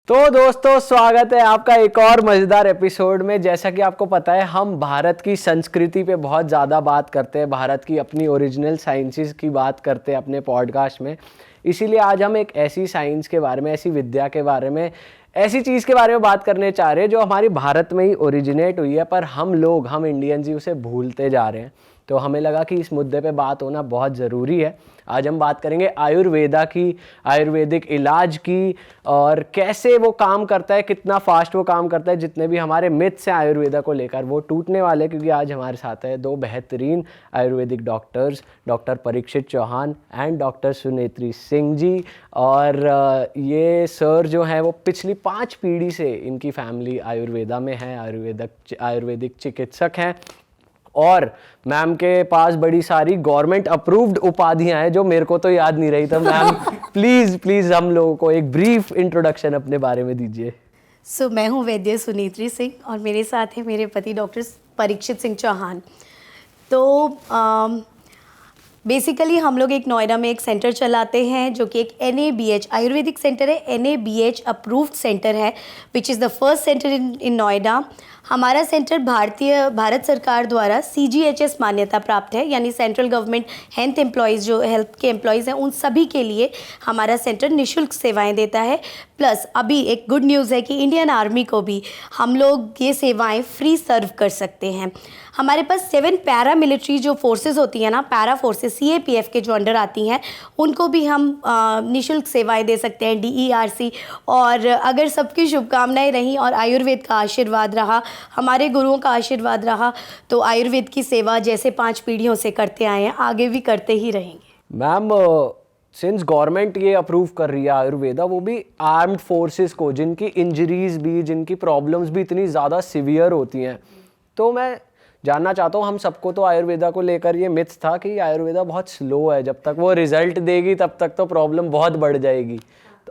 तो दोस्तों स्वागत है आपका एक और मज़ेदार एपिसोड में। जैसा कि आपको पता है हम भारत की संस्कृति पे बहुत ज़्यादा बात करते हैं, भारत की अपनी ओरिजिनल साइंसेस की बात करते हैं अपने पॉडकास्ट में। इसीलिए आज हम एक ऐसी साइंस के बारे में, ऐसी विद्या के बारे में, ऐसी चीज़ के बारे में बात करने चाह रहे हैं जो हमारी भारत में ही ओरिजिनेट हुई है, पर हम इंडियंस ही उसे भूलते जा रहे हैं। तो हमें लगा कि इस मुद्दे पे बात होना बहुत ज़रूरी है। आज हम बात करेंगे आयुर्वेदा की, आयुर्वेदिक इलाज की, और कैसे वो काम करता है, कितना फास्ट वो काम करता है। जितने भी हमारे मिथ्स हैं आयुर्वेदा को लेकर वो टूटने वाले, क्योंकि आज हमारे साथ है दो बेहतरीन Ayurvedic doctors, doctor Parikshit Chauhan and doctor Sunetri Singh ji. और ये सर जो है वो पिछली 5 पीढ़ी से इनकी फैमिली आयुर्वेदा में है, आयुर्वेदिक चिकित्सक हैं। और मैम के पास बड़ी सारी गवर्नमेंट अप्रूव्ड उपाधियां हैं जो मेरे को तो याद नहीं रही। तो मैम प्लीज़ हम लोगों को एक ब्रीफ इंट्रोडक्शन अपने बारे में दीजिए। मैं हूँ वैद्य सुनेत्री सिंह और मेरे साथ है मेरे पति डॉक्टर परीक्षित सिंह चौहान। तो बेसिकली हम लोग एक नोएडा में एक सेंटर चलाते हैं जो कि एक NABH आयुर्वेदिक सेंटर है, NABH अप्रूव्ड सेंटर है, which is the first centre in Noida. हमारा सेंटर भारत सरकार द्वारा CGHS मान्यता प्राप्त है, यानी सेंट्रल गवर्नमेंट हेल्थ के एम्प्लॉयज़ हैं उन सभी के लिए हमारा सेंटर निःशुल्क सेवाएं देता है। प्लस अभी एक गुड न्यूज़ है कि इंडियन आर्मी को भी हम लोग ये सेवाएं फ्री सर्व कर सकते हैं। हमारे पास 7 पैरा मिलिट्री जो फोर्सेस होती हैं ना, पैरा फोर्सेस CAPF के जो अंडर आती हैं, उनको भी हम निःशुल्क सेवाएं दे सकते हैं, DERC। और अगर सबकी शुभकामनाएं रहीं और आयुर्वेद का आशीर्वाद रहा, हमारे गुरुओं का आशीर्वाद रहा, तो आयुर्वेद की सेवा जैसे 5 पीढ़ियों से करते आए हैं आगे भी करते ही रहेंगे। मैम सिंस गवर्नमेंट ये अप्रूव कर रही है आयुर्वेदा, वो भी आर्म्ड फोर्सेस को, जिनकी इंजरीज भी, जिनकी प्रॉब्लम्स भी इतनी ज़्यादा सिवियर होती हैं, तो मैं जानना चाहता हूँ, हम सबको तो आयुर्वेदा को लेकर ये मिथ था कि आयुर्वेदा बहुत स्लो है, जब तक वो रिजल्ट देगी तब तक तो प्रॉब्लम बहुत बढ़ जाएगी।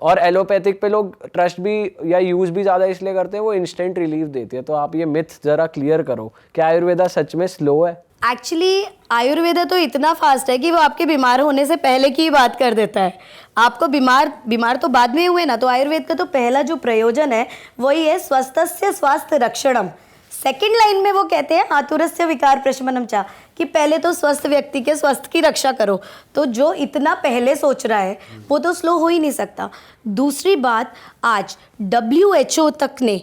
और एलोपैथिक पे लोग ट्रस्ट भी या यूज़ भी ज़्यादा इसलिए करते हैं, वो इंस्टेंट रिलीफ देती है। तो आप ये मिथ ज़रा क्लियर करो, क्या आयुर्वेदा सच में स्लो है? एक्चुअली आयुर्वेदा तो इतना फास्ट है कि वो आपके बीमार होने से पहले की बात कर देता है। आपको बीमार तो बाद में हुए ना, तो आयुर्वेद का तो पहला जो प्रयोजन है वही है स्वस्थस्य स्वास्थ्य रक्षणम। सेकंड लाइन में वो कहते हैं आतुरस्य विकार प्रशमनम चा, कि पहले तो स्वस्थ व्यक्ति के स्वास्थ्य की रक्षा करो। तो जो इतना पहले सोच रहा है वो तो स्लो हो ही नहीं सकता। दूसरी बात, आज WHO तक ने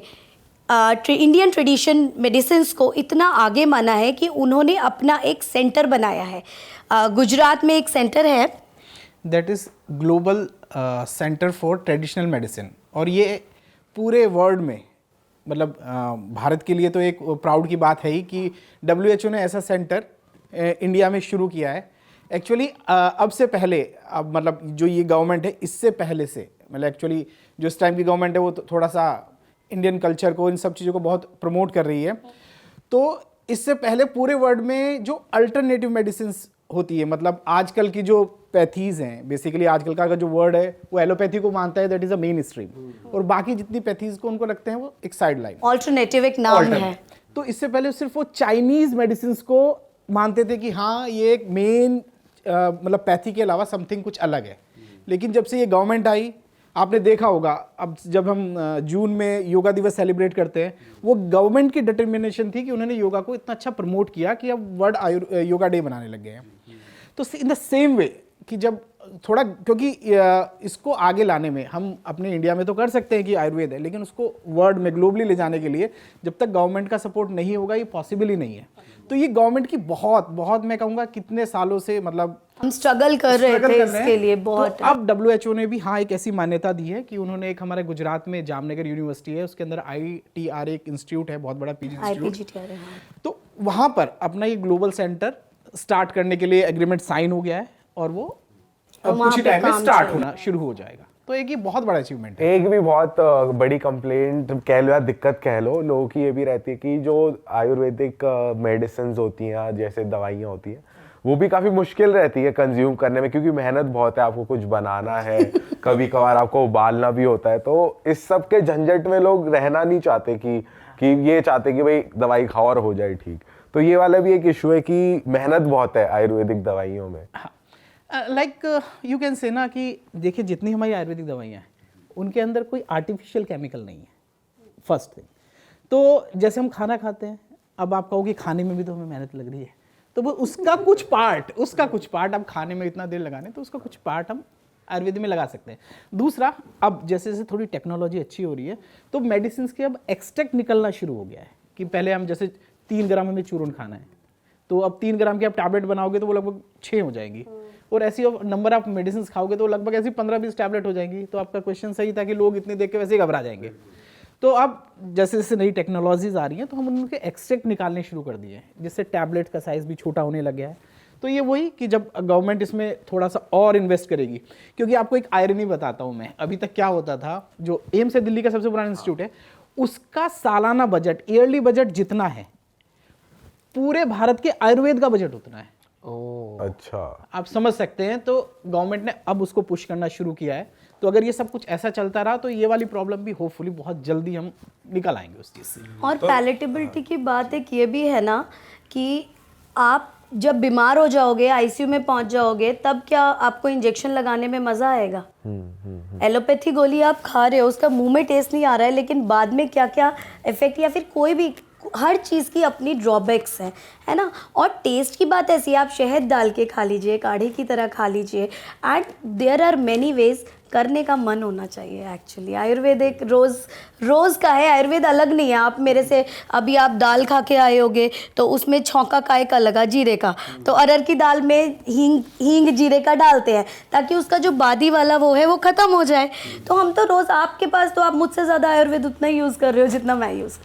इंडियन ट्रेडिशन मेडिसिन को इतना आगे माना है कि उन्होंने अपना एक सेंटर बनाया है। गुजरात में एक सेंटर है, that is global centre for traditional medicine. और ये पूरे वर्ल्ड में, मतलब भारत के लिए तो एक प्राउड की बात है ही कि WHO ने ऐसा सेंटर इंडिया में शुरू किया है। एक्चुअली अब से पहले, अब मतलब जो ये गवर्नमेंट है इससे पहले से, मतलब एक्चुअली जो इस टाइम की गवर्नमेंट है वो तो थोड़ा सा इंडियन कल्चर को, इन सब चीज़ों को बहुत प्रमोट कर रही है। तो इससे पहले पूरे वर्ल्ड में जो अल्टरनेटिव मेडिसिन होती है, मतलब आजकल की जो पैथीज हैं, बेसिकली आजकल का जो वर्ड है वो एलोपैथी को मानता है, that is a main stream, और बाकी जितनी पैथीज को उनको लगते हैं वो एक साइड लाइन, ऑल्टरनेटिव एक नाम है। तो इससे पहले सिर्फ वो चाइनीज मेडिसिन को मानते थे कि हाँ ये एक मेन मतलब पैथी के अलावा समथिंग कुछ अलग है। लेकिन जब से ये गवर्नमेंट आई, आपने देखा होगा, अब जब हम जून में योगा दिवस सेलिब्रेट करते हैं, वो गवर्नमेंट की डिटर्मिनेशन थी कि उन्होंने योगा को इतना अच्छा प्रमोट किया कि अब वर्ल्ड योगा डे बनाने लग गए हैं। तो इन द सेम वे कि जब थोड़ा, क्योंकि इसको आगे लाने में हम अपने इंडिया में तो कर सकते हैं कि आयुर्वेद है, लेकिन उसको वर्ल्ड में ग्लोबली ले जाने के लिए जब तक गवर्नमेंट का सपोर्ट नहीं होगा ये पॉसिबल ही नहीं है। तो ये गवर्नमेंट की बहुत मैं कहूँगा कितने सालों से, मतलब हम स्ट्रगल कर रहे थे इसके लिए बहुत। तो अब WHO ने भी हाँ एक ऐसी मान्यता दी है कि उन्होंने एक, हमारे गुजरात में जामनगर यूनिवर्सिटी है, उसके अंदर ITR एक इंस्टीट्यूट है, बहुत बड़ा PG इंस्टीट्यूट, तो वहाँ पर अपना ये ग्लोबल सेंटर स्टार्ट करने के लिए एग्रीमेंट साइन हो गया है और वो कुछ ही टाइम में स्टार्ट होना शुरू हो जाएगा। तो एक ये बहुत बड़ा अचीवमेंट है। एक भी बहुत बड़ी कंप्लेंट कह लो या दिक्कत कह लो लोगों की ये भी रहती है कि जो आयुर्वेदिक मेडिसिन होती हैं, जैसे दवाइयाँ होती हैं, वो भी काफ़ी मुश्किल रहती है कंज्यूम करने में, क्योंकि मेहनत बहुत है, आपको कुछ बनाना है, कभी कभार आपको उबालना भी होता है। तो इस सब के झंझट में लोग रहना नहीं चाहते कि ये चाहते कि भाई दवाई खाओ और हो जाए ठीक। तो ये वाला भी एक इशू है कि मेहनत बहुत है आयुर्वेदिक दवाइयों में। लाइक यू कैन से ना कि देखिए जितनी हमारी आयुर्वेदिक दवाइयाँ हैं उनके अंदर कोई आर्टिफिशियल केमिकल नहीं है, फर्स्ट थिंग। तो जैसे हम खाना खाते हैं, अब आप कहोगे खाने में भी तो हमें मेहनत लग रही है, तो वो उसका कुछ पार्ट अब खाने में इतना देर लगाने, तो उसका कुछ पार्ट हम आयुर्वेद में लगा सकते हैं। दूसरा, अब जैसे जैसे थोड़ी टेक्नोलॉजी अच्छी हो रही है तो मेडिसिन के अब एक्सट्रैक्ट निकलना शुरू हो गया है कि पहले हम जैसे 3 ग्राम हमें चूर्ण खाना है, तो अब 3 ग्राम की आप टैबलेट बनाओगे तो वो लगभग 6 हो जाएगी, और ऐसी नंबर ऑफ मेडिसिन खाओगे तो लगभग ऐसी 15-20 टैबलेट हो जाएंगी। तो आपका क्वेश्चन सही था कि लोग इतने देख के वैसे ही घबरा जाएंगे। तो अब जैसे जैसे नई टेक्नोलॉजीज आ रही हैं तो हम उनके एक्सट्रैक्ट निकालने शुरू कर दिए हैं, जिससे टैबलेट का साइज़ भी छोटा होने लग गया है। तो ये वही कि जब गवर्नमेंट इसमें थोड़ा सा और इन्वेस्ट करेगी, क्योंकि आपको एक आयरनी बताता हूँ मैं, अभी तक क्या होता था, जो एम्स है दिल्ली का सबसे पुराना इंस्टीट्यूट है, उसका सालाना बजट, ईयरली बजट जितना है पूरे भारत के आयुर्वेद का बजट उतना है। अच्छा, आप समझ सकते हैं। तो गवर्नमेंट ने अब उसको पुश करना शुरू किया है। तो अगर ये सब कुछ ऐसा चलता रहा तो ये वाली प्रॉब्लम भी होपफुली बहुत जल्दी हम निकल आएंगे उस चीज़ से। और पैलेटेबिलिटी की बात एक ये भी है ना कि आप जब बीमार हो जाओगे, आईसीयू में पहुंच जाओगे, तब क्या आपको इंजेक्शन लगाने में मज़ा आएगा? एलोपैथी गोली आप खा रहे हो, उसका मुंह में टेस्ट नहीं आ रहा है, लेकिन बाद में क्या क्या इफेक्ट, या फिर कोई भी, हर चीज़ की अपनी ड्रॉबैक्स हैं, है ना। और टेस्ट की बात ऐसी है, आप शहद डाल के खा लीजिए, काढ़े की तरह खा लीजिए, and there are many ways, करने का मन होना चाहिए एक्चुअली। आयुर्वेद एक रोज़ का है, आयुर्वेद अलग नहीं है। आप मेरे से अभी आप दाल खा के आए होगे तो उसमें छौंका काय का लगा, जीरे का, तो अरहर की दाल में हींग जीरे का डालते हैं ताकि उसका जो बादी वाला वो है वो ख़त्म हो जाए। तो हम तो रोज़, आपके पास तो आप मुझसे ज़्यादा आयुर्वेद उतना ही यूज़ कर रहे हो जितना मैं यूज़।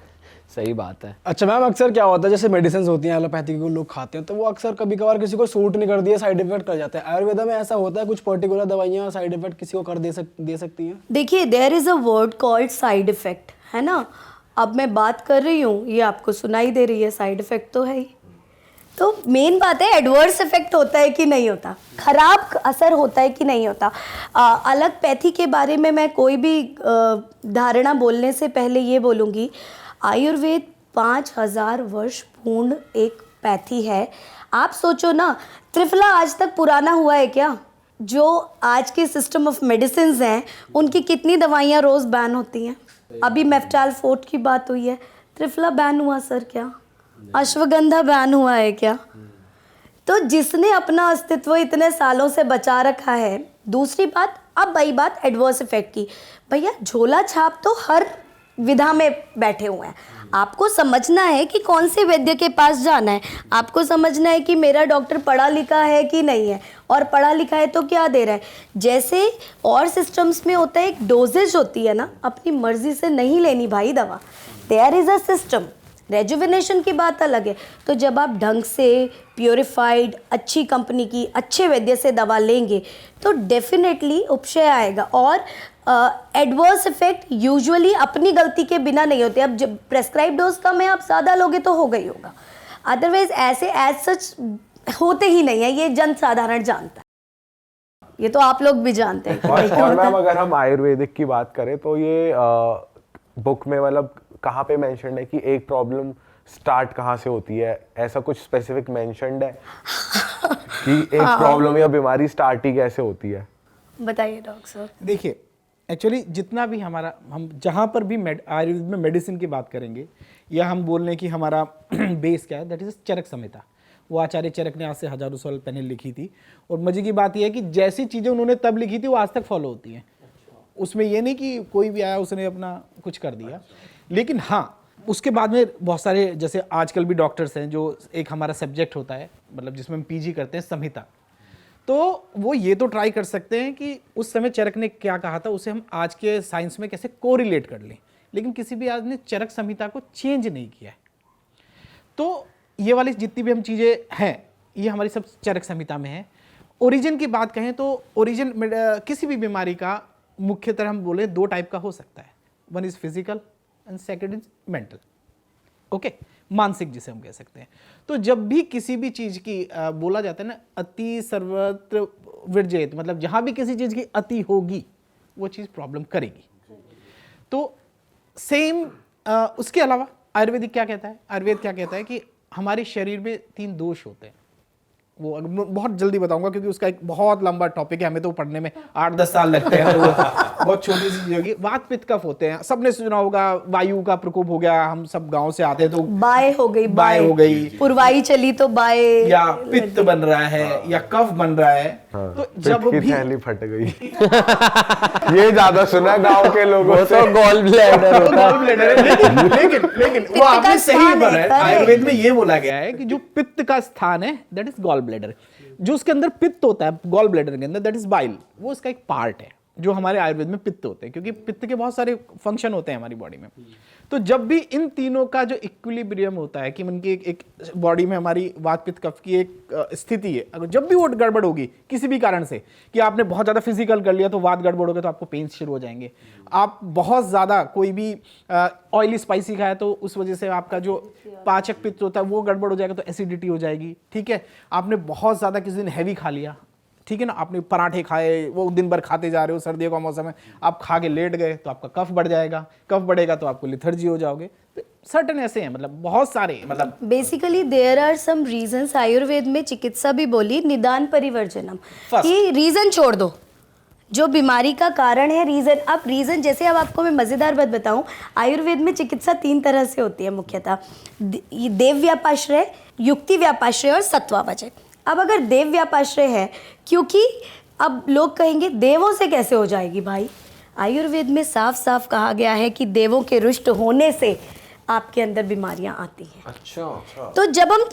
सही बात है। अच्छा मैम, अक्सर क्या होता है जैसे मेडिसिन होती हैं एलोपैथिक को लोग खाते हैं तो वो अक्सर कभी कभार किसी को सूट नहीं करती है, साइड इफेक्ट कर जाता है। आयुर्वेद में ऐसा होता है कुछ पर्टिकुलर दवाइयाँ साइड इफेक्ट किसी को कर दे सकती हैं? देखिए, there is a word called side effect, है ना। अब मैं बात कर रही हूँ, ये आपको सुनाई दे रही है, साइड इफ़ेक्ट तो है ही। तो मेन बात है एडवर्स इफेक्ट होता है कि नहीं होता, खराब असर होता है कि नहीं होता। अलग पैथी के बारे में मैं कोई भी धारणा बोलने से पहले ये बोलूँगी, आयुर्वेद 5000 वर्ष पूर्ण एक पैथी है। आप सोचो ना, त्रिफला आज तक पुराना हुआ है क्या? जो आज के सिस्टम ऑफ मेडिसिन हैं उनकी कितनी दवाइयाँ रोज़ बैन होती हैं। अभी मेफ्टाल फोर्ट की बात हुई है, त्रिफला बैन हुआ सर क्या? अश्वगंधा बैन हुआ है क्या? तो जिसने अपना अस्तित्व इतने सालों से बचा रखा है। दूसरी बात, अब वही बात एडवर्स इफेक्ट की, भैया झोला छाप तो हर विधा में बैठे हुए हैं। आपको समझना है कि कौन से वैद्य के पास जाना है, आपको समझना है कि मेरा डॉक्टर पढ़ा लिखा है कि नहीं है, और पढ़ा लिखा है तो क्या दे रहा है। जैसे और सिस्टम्स में होता है, एक डोजेज होती है ना, अपनी मर्जी से नहीं लेनी भाई दवा, there is a system. Rejuvenation की बात अलग है। तो जब आप ढंग से प्योरीफाइड अच्छी कंपनी की अच्छे वैद्य से दवा लेंगे तो डेफिनेटली उपशय आएगा। और एडवर्स इफेक्ट यूजुअली अपनी गलती के बिना नहीं होते। अब जब प्रेस्क्राइब डोज कम है, आप ज़्यादा लोगे तो होगा ही होगा, अदरवाइज ऐसे एज सच होते ही नहीं है, ये जन साधारण जानता है, ये तो आप लोग भी जानते हैं। और मैम अगर हम आयुर्वेदिक की बात करें तो ये बुक में मतलब कहाँ पे मेंशन्ड है कि एक प्रॉब्लम स्टार्ट कहाँ से होती है, ऐसा कुछ स्पेसिफिक मेंशन्ड है कि एक प्रॉब्लम या बीमारी स्टार्ट ही कैसे होती है? बताइए डॉक्टर सर। देखिए, एक्चुअली जितना भी हमारा, हम जहाँ पर भी आयुर्वेद में मेडिसिन की बात करेंगे या हम बोल रहे हैं कि हमारा बेस क्या है, दैट इज चरक संहिता। वो आचार्य चरक ने आज से हजारों साल पहले लिखी थी। और मजे की बात यह है कि जैसी चीज़ें उन्होंने तब लिखी थी वो आज तक फॉलो होती हैं। उसमें ये नहीं कि कोई भी आया उसने अपना कुछ कर दिया। लेकिन हाँ, उसके बाद में बहुत सारे, जैसे आजकल भी डॉक्टर्स हैं जो एक हमारा सब्जेक्ट होता है, मतलब जिसमें हम पीजी करते हैं, संहिता, तो वो ये तो ट्राई कर सकते हैं कि उस समय चरक ने क्या कहा था उसे हम आज के साइंस में कैसे कोरिलेट कर लें। लेकिन किसी भी आज ने चरक संहिता को चेंज नहीं किया है। तो ये वाली जितनी भी हम चीज़ें हैं ये हमारी सब चरक संहिता में है। ओरिजिन की बात कहें तो ओरिजिन किसी भी बीमारी का मुख्यतः हम बोले 2 टाइप का हो सकता है, one is physical and second is mental, okay, मानसिक जिसे हम कह सकते हैं। तो जब भी किसी भी चीज़ की बोला जाता है ना, अति सर्वत्र विरजेत, मतलब जहाँ भी किसी चीज़ की अति होगी वो चीज़ प्रॉब्लम करेगी। तो सेम उसके अलावा आयुर्वेदिक क्या कहता है, आयुर्वेद क्या कहता है कि हमारे शरीर में 3 दोष होते हैं। वो बहुत जल्दी बताऊंगा क्योंकि उसका एक बहुत लंबा टॉपिक है, हमें तो पढ़ने में 8-10 साल लगते हैं। वो बहुत छोटी सी चीज होगी। वात पित्त कफ होते हैं, सबने सुना होगा, वायु का प्रकोप हो गया, हम सब गांव से आते हैं तो बाय हो गई, बाय हो गई, पुरवाई चली तो बाय, या पित्त बन रहा है या कफ बन रहा है। तो जब पित्त की भी थैली फट गई ये ज्यादा सुना है गांव के लोगों से। गॉल ब्लैडर होता है। गॉल ब्लैडर है, लेकिन वो का आपने सही स्थान बोला है, है। आयुर्वेद में ये बोला गया है कि जो पित्त का स्थान है दैट इज गॉल ब्लैडर, जो उसके अंदर पित्त होता है गॉल ब्लैडर के अंदर दैट इज बाइल, वो उसका एक पार्ट है जो हमारे आयुर्वेद में पित्त होते हैं, क्योंकि पित्त के बहुत सारे फंक्शन होते हैं हमारी बॉडी में। तो जब भी इन तीनों का जो इक्विलिब्रियम होता है कि उनकी एक बॉडी में हमारी वात पित्त कफ की एक स्थिति है, अगर जब भी वो गड़बड़ होगी किसी भी कारण से, कि आपने बहुत ज़्यादा फिजिकल कर लिया तो वात गड़बड़ हो गया तो आपको पेन्स शुरू हो जाएंगे, आप बहुत ज़्यादा कोई भी ऑयली स्पाइसी खाया तो उस वजह से आपका जो पाचक पित्त होता है वो गड़बड़ हो जाएगा तो एसिडिटी हो जाएगी, ठीक है। आपने बहुत ज़्यादा किसी दिन हैवी खा लिया, ठीक है ना, आपने पराठे खाए, वो दिन भर खाते जा रहे हो, सर्दियों का मौसम है, आप खा के लेट गए तो आपका कफ बढ़ जाएगा, कफ बढ़ेगा तो आपको लिथर्जी हो जाओगे। सर्टेन ऐसे हैं, मतलब बहुत सारे, मतलब basically there are some reasons. Ayurveda में चिकित्सा भी बोली निदान परिवर्जनम, कि रीजन छोड़ दो, जो बीमारी का कारण है रीजन। अब रीजन जैसे, अब आपको मैं मजेदार बात बताऊं, आयुर्वेद में चिकित्सा 3 तरह से होती है मुख्यतः, देव व्यापाश्रय, युक्ति व्यापाश्रय और सत्वापचय। अब अगर देव व्यापाश्रय है, क्योंकि अब लोग कहेंगे देवों से कैसे हो जाएगी भाई, आयुर्वेद में साफ साफ कहा गया है कि देवों के रुष्ट होने से आपके अंदर बीमारियां आती हैं। अच्छा। तो जब हम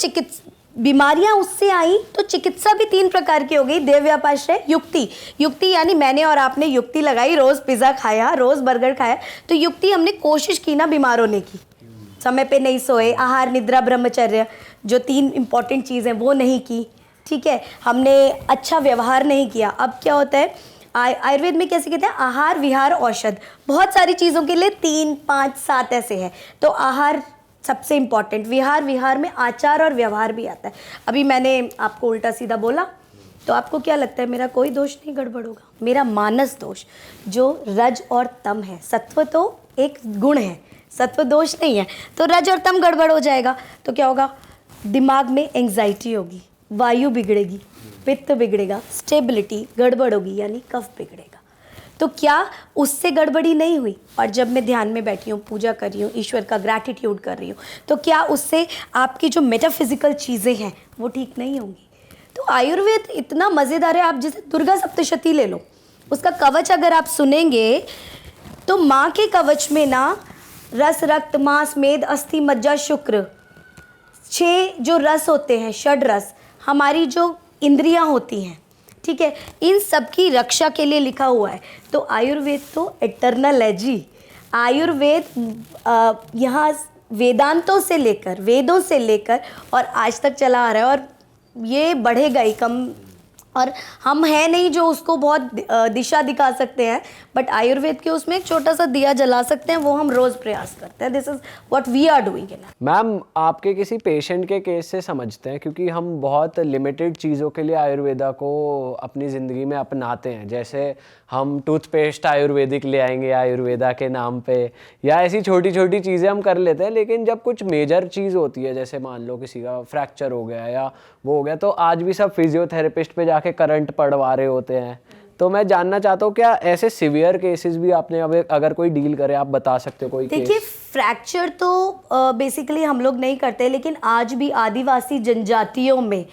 बीमारियां उससे आई तो चिकित्सा भी 3 प्रकार की हो गई, देव व्यापाश्रय, युक्ति यानी मैंने और आपने युक्ति लगाई, रोज पिज्जा खाया, रोज बर्गर खाया, तो युक्ति हमने कोशिश की ना बीमार होने की, समय पे नहीं सोए, आहार निद्रा ब्रह्मचर्य जो 3 इंपॉर्टेंट चीज़ें वो नहीं की, ठीक है, हमने अच्छा व्यवहार नहीं किया। अब क्या होता है आयुर्वेद में कैसे कहते हैं, आहार विहार औषध, बहुत सारी चीज़ों के लिए 3, 5, 7 ऐसे हैं। तो आहार सबसे इम्पॉर्टेंट, विहार में आचार और व्यवहार भी आता है। अभी मैंने आपको उल्टा सीधा बोला तो आपको क्या लगता है, मेरा कोई दोष नहीं गड़बड़ होगा, मेरा मानस दोष जो रज और तम है, सत्व तो एक गुण है, सत्व दोष नहीं है, तो रज और तम गड़बड़ हो जाएगा तो क्या होगा, दिमाग में एंग्जाइटी होगी, वायु बिगड़ेगी, पित्त बिगड़ेगा, स्टेबिलिटी गड़बड़ होगी यानी कफ बिगड़ेगा। तो क्या उससे गड़बड़ी नहीं हुई, और जब मैं ध्यान में बैठी हूँ, पूजा कर रही हूँ, ईश्वर का ग्रैटिट्यूड कर रही हूँ, तो क्या उससे आपकी जो मेटाफिजिकल चीज़ें हैं वो ठीक नहीं होंगी। तो आयुर्वेद इतना मज़ेदार है, आप जैसे दुर्गा सप्तशती ले लो, उसका कवच अगर आप सुनेंगे तो माँ के कवच में ना रस, रक्त, मांस, मेद, अस्थि, मज्जा, शुक्र, 6 जो रस होते हैं, षड रस, हमारी जो इंद्रियां होती हैं, ठीक है, इन सब की रक्षा के लिए लिखा हुआ है। तो आयुर्वेद तो एटर्नल है जी। आयुर्वेद यहाँ वेदांतों से लेकर, वेदों से लेकर और आज तक चला आ रहा है, और ये बढ़ेगा ही कम, और हम हैं नहीं जो उसको बहुत दिशा दिखा सकते हैं, बट आयुर्वेद के उसमें एक छोटा सा दिया जला सकते हैं, वो हम रोज़ प्रयास करते हैं। This is what we are doing. Ma'am, आपके किसी पेशेंट के केस से समझते हैं, क्योंकि हम बहुत लिमिटेड चीज़ों के लिए आयुर्वेदा को अपनी ज़िंदगी में अपनाते हैं, जैसे हम टूथपेस्ट आयुर्वेदिक ले आएंगे आयुर्वेदा के नाम पे, या ऐसी छोटी छोटी चीज़ें हम कर लेते हैं, लेकिन जब कुछ मेजर चीज़ होती है, जैसे मान लो किसी का फ्रैक्चर हो गया या वो हो गया, तो आज भी सब फिजियोथेरेपिस्ट पे जाके करंट पड़वा रहे होते हैं। तो मैं जानना चाहता हूँ, क्या ऐसे सिवियर केसेस भी आपने अगर कोई डील करे, आप बता सकते हो कोई? देखिए, फ्रैक्चर तो बेसिकली हम लोग नहीं करते, लेकिन आज भी आदिवासी जनजातियों में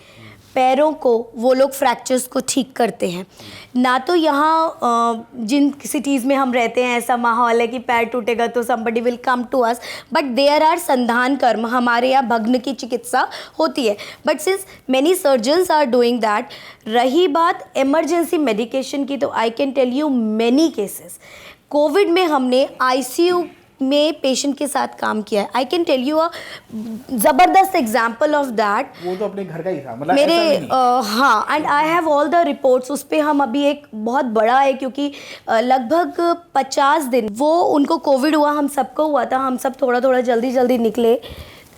पैरों को वो लोग फ्रैक्चर्स को ठीक करते हैं। ना तो यहाँ जिन सिटीज़ में हम रहते हैं ऐसा माहौल है कि पैर टूटेगा तो somebody will come to us, but there are संधान कर्म, हमारे यहाँ भग्न की चिकित्सा होती है, but since many surgeons are doing that. रही बात इमरजेंसी मेडिकेशन की, तो I can tell you many cases. Covid में हमने ICU में पेशेंट के साथ काम किया है। I can tell you a जबरदस्त एग्जाम्पल ऑफ दैट। वो तो अपने घर का ही था, मतलब मेरे हाँ, and I have all the reports. उस पर हम अभी एक बहुत बड़ा है, क्योंकि लगभग 50 दिन वो उनको कोविड हुआ, हम सबको हुआ था, हम सब थोड़ा थोड़ा जल्दी निकले।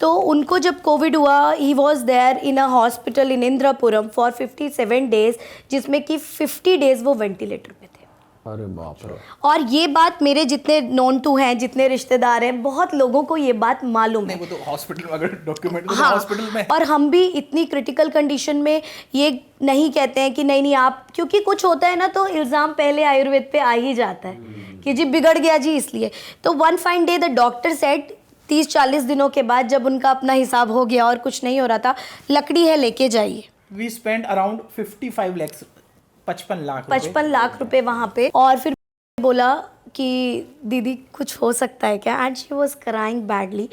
तो उनको जब कोविड हुआ, he was there in a hospital in Indirapuram for 57 days, जिसमें कि 50 डेज वो वेंटिलेटर पे थे। अरे बाप रे। और ये बात मेरे जितने नोन टू हैं, जितने रिश्तेदार हैं, बहुत लोगों को ये बात मालूम है। वो तो हॉस्पिटल में अगर डॉक्यूमेंट हाँ, हॉस्पिटल में, और हम भी इतनी क्रिटिकल कंडीशन में ये नहीं कहते हैं कि नहीं नहीं आप, क्योंकि कुछ होता है ना तो इल्ज़ाम पहले आयुर्वेद पे आ ही जाता है कि जी बिगड़ गया जी इसलिए। तो one fine day the doctor said 30-40 दिनों के बाद जब उनका अपना हिसाब हो गया और कुछ नहीं हो रहा था, लकड़ी है लेके जाइए। We spend around 55 lakhs, 55 lakh 55 lakh रुपए वहाँ पे। और फिर बोला कि दीदी कुछ हो सकता है क्या, and she was crying badly.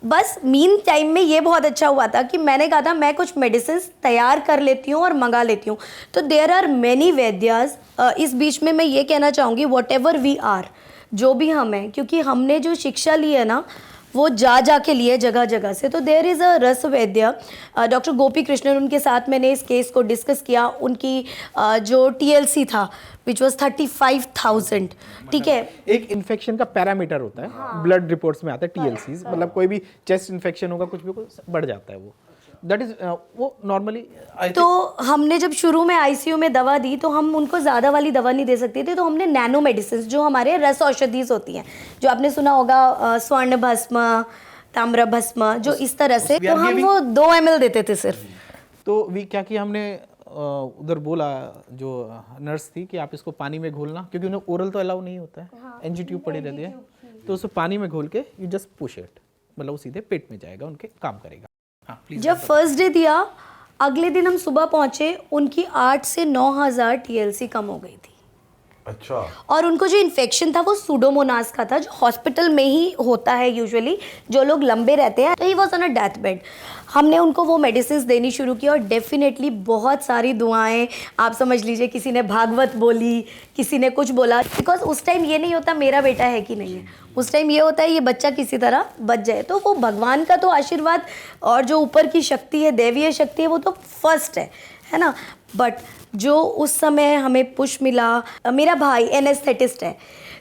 बस मीन टाइम में ये बहुत अच्छा हुआ था कि मैंने कहा था मैं कुछ मेडिसिन तैयार कर लेती हूँ और मंगा लेती हूँ। तो देयर आर मैनी वैद्यास। इस बीच में मैं ये कहना चाहूँगी वॉट एवर वी आर, जो भी हम हैं, क्योंकि हमने जो शिक्षा ली है ना वो जा के लिए जगह जगह से। तो देयर इज़ अ रस वैद्य डॉक्टर गोपी कृष्णन, उनके साथ मैंने इस केस को डिस्कस किया। उनकी जो TLC था विच वॉज 35,000, ठीक है। एक इन्फेक्शन का पैरामीटर होता है, ब्लड रिपोर्ट्स में आता है TLCs, मतलब कोई भी चेस्ट इन्फेक्शन होगा कुछ भी बढ़ जाता है वो, दैट इज वो नॉर्मली। तो हमने जब शुरू में ICU में दवा दी तो हम उनको ज़्यादा वाली दवा नहीं दे सकते थे, तो हमने नैनो मेडिसिन जो हमारे रस औषधीज होती हैं, जो आपने सुना होगा स्वर्ण भस्म, ताम्र भस्म, जो इस तरह से, तो हम वो 2 ml देते थे सिर्फ। तो वी क्या किया हमने, उधर बोला जो नर्स थी कि आप इसको पानी में घोलना, क्योंकि उन्हें ओरल तो अलाउ नहीं होता है, NG ट्यूब पड़ी रहती है, तो उसको पानी में घोल के यू जस्ट पुश इट, मतलब वो सीधे पेट में जाएगा, उनके काम करेगा। हाँ, प्लीज। जब फर्स्ट डे दिया, अगले दिन हम सुबह पहुंचे, उनकी 8 से 9,000 TLC कम हो गई थी। अच्छा। और उनको जो इन्फेक्शन था वो सूडोमोनास का था, जो हॉस्पिटल में ही होता है यूजुअली, जो लोग लंबे रहते हैं। तो he was on a death bed. हमने उनको वो मेडिसिन देनी शुरू की और डेफिनेटली बहुत सारी दुआएं, आप समझ लीजिए किसी ने भागवत बोली, किसी ने कुछ बोला, बिकॉज उस टाइम ये नहीं होता मेरा बेटा है कि नहीं है, उस टाइम ये होता है ये बच्चा किसी तरह बच जाए। तो वो भगवान का तो आशीर्वाद और जो ऊपर की शक्ति है, दैवीय शक्ति है, वो तो फर्स्ट है ना। बट जो उस समय हमें पुश मिला, मेरा भाई एनेस्थेटिस्ट है,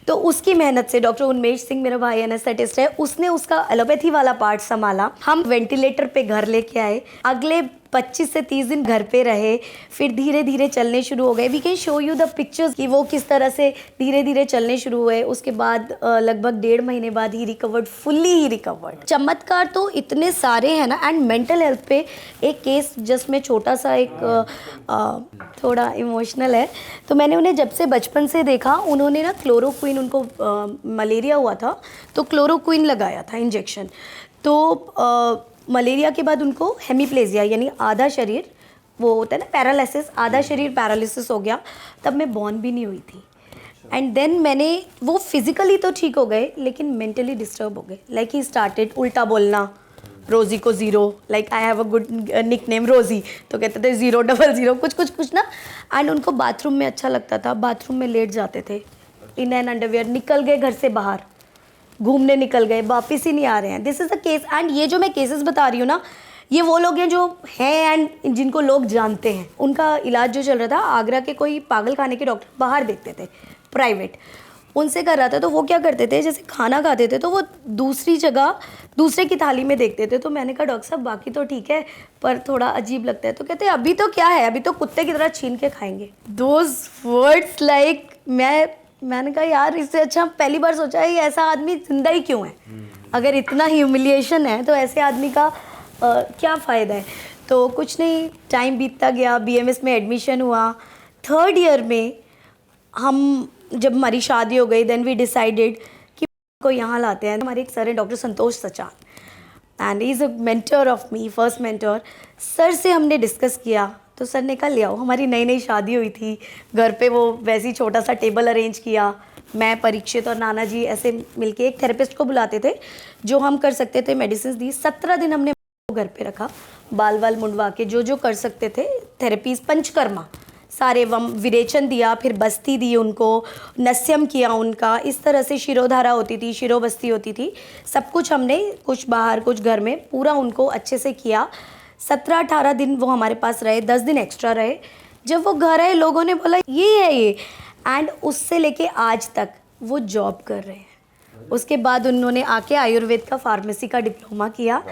तो उसकी मेहनत से, डॉक्टर उन्मेष सिंह मेरा भाई एनेस्थेटिस्ट है, उसने उसका एलोपैथी वाला पार्ट संभाला। हम वेंटिलेटर पे घर लेके आए, अगले 25 से 30 दिन घर पे रहे, फिर धीरे धीरे चलने शुरू हो गए। We can show you the pictures कि वो किस तरह से धीरे धीरे चलने शुरू हुए। उसके बाद लगभग 1.5 महीने बाद ही रिकवर्ड, फुल्ली ही रिकवर्ड। चमत्कार तो इतने सारे हैं ना। एंड मेंटल हेल्थ पे एक केस जिसमें छोटा सा एक थोड़ा इमोशनल है। तो मैंने उन्हें जब से बचपन से देखा, उन्होंने ना क्लोरोक्विन, उनको मलेरिया हुआ था तो क्लोरोक्विन लगाया था इंजेक्शन। तो मलेरिया के बाद उनको हेमीप्लेजिया यानी आधा शरीर, वो होता है ना पैरालिसिस, आधा शरीर पैरालिसिस हो गया। तब मैं बॉर्न भी नहीं हुई थी। एंड देन मैंने, वो फिजिकली तो ठीक हो गए लेकिन मेंटली डिस्टर्ब हो गए। लाइक ही स्टार्टेड उल्टा बोलना, रोज़ी को 0, like I have a good nickname Rosie, तो कहते थे 000 कुछ ना। एंड उनको बाथरूम में अच्छा लगता था, बाथरूम में लेट जाते थे इन एन अंडरवियर, निकल गए घर से बाहर, घूमने निकल गए, वापस ही नहीं आ रहे हैं। This is a case. And ये जो मैं केसेस बता रही हूँ ना, ये वो लोग हैं जो हैं एंड जिनको लोग जानते हैं। उनका इलाज जो चल रहा था, आगरा के कोई पागल खाने के डॉक्टर बाहर देखते थे, प्राइवेट, उनसे कर रहा था। तो वो क्या करते थे, जैसे खाना खाते थे तो वो दूसरी जगह दूसरे की थाली में देखते थे। तो मैंने कहा डॉक्टर साहब बाकी तो ठीक है पर थोड़ा अजीब लगता है। तो कहते हैं अभी तो क्या है, अभी तो कुत्ते की तरह छीन के खाएंगे। दोज वर्ड्स लाइक, मैंने कहा यार इससे अच्छा पहली बार सोचा है ये ऐसा आदमी जिंदा ही क्यों है। अगर इतना ह्यूमिलिएशन है तो ऐसे आदमी का क्या फ़ायदा है। तो कुछ नहीं, टाइम बीतता गया, BMS में एडमिशन हुआ। 3rd ईयर में हम, जब हमारी शादी हो गई, देन वी डिसाइडेड कि को यहाँ लाते हैं। हमारे एक सर हैं doctor Santosh Sachan, and he is a mentor of me, first mentor. Sir से हमने डिस्कस किया तो सर ने कहा ले आओ। हमारी नई शादी हुई थी, घर पे वो वैसे ही छोटा सा टेबल अरेंज किया, मैं, परीक्षित और नाना जी ऐसे मिलके एक थेरेपिस्ट को बुलाते थे, जो हम कर सकते थे मेडिसिन दी। 17 दिन हमने घर पे रखा, बाल वाल मुंडवा के जो कर सकते थे थेरेपीज, पंचकर्मा सारे, विरेचन दिया, फिर बस्ती दी उनको, नस्यम किया उनका, इस तरह से शिरोधारा होती थी, शिरोबस्ती होती थी, सब कुछ हमने, कुछ बाहर कुछ घर में, पूरा उनको अच्छे से किया। 17-18 दिन वो हमारे पास रहे, 10 दिन एक्स्ट्रा रहे। जब वो घर आए लोगों ने बोला ये है ये, एंड उससे लेके आज तक वो जॉब कर रहे हैं। उसके बाद उन्होंने आके आयुर्वेद का फार्मेसी का डिप्लोमा किया।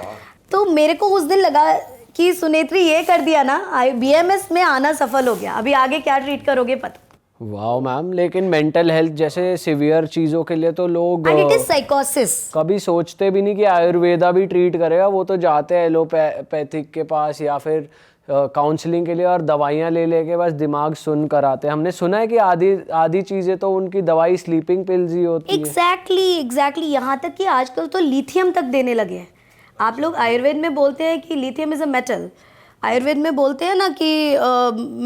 तो मेरे को उस दिन लगा कि सुनेत्री ये कर दिया ना, BMS में आना सफल हो गया, अभी आगे क्या ट्रीट करोगे पता। वाओ मैम, लेकिन मेंटल हेल्थ जैसे सिवियर चीज़ों के लिए तो लोग एंड इट इज साइकोसिस। कभी सोचते भी नहीं कि आयुर्वेदा भी ट्रीट करेगा, वो तो जाते हैं एलोपैथिक के पास या फिर काउंसलिंग के लिए और दवाइयाँ ले लेके बस दिमाग सुन कर आते हैं। हमने सुना है कि आधी आधी चीज़ें तो उनकी दवाई स्लीपिंग पिल्स ही होती है। एग्जैक्टली यहाँ तक कि आजकल तो लिथियम तक देने लगे हैं। आप लोग आयुर्वेद में बोलते हैं कि lithium is a metal, Ayurveda में बोलते हैं ना कि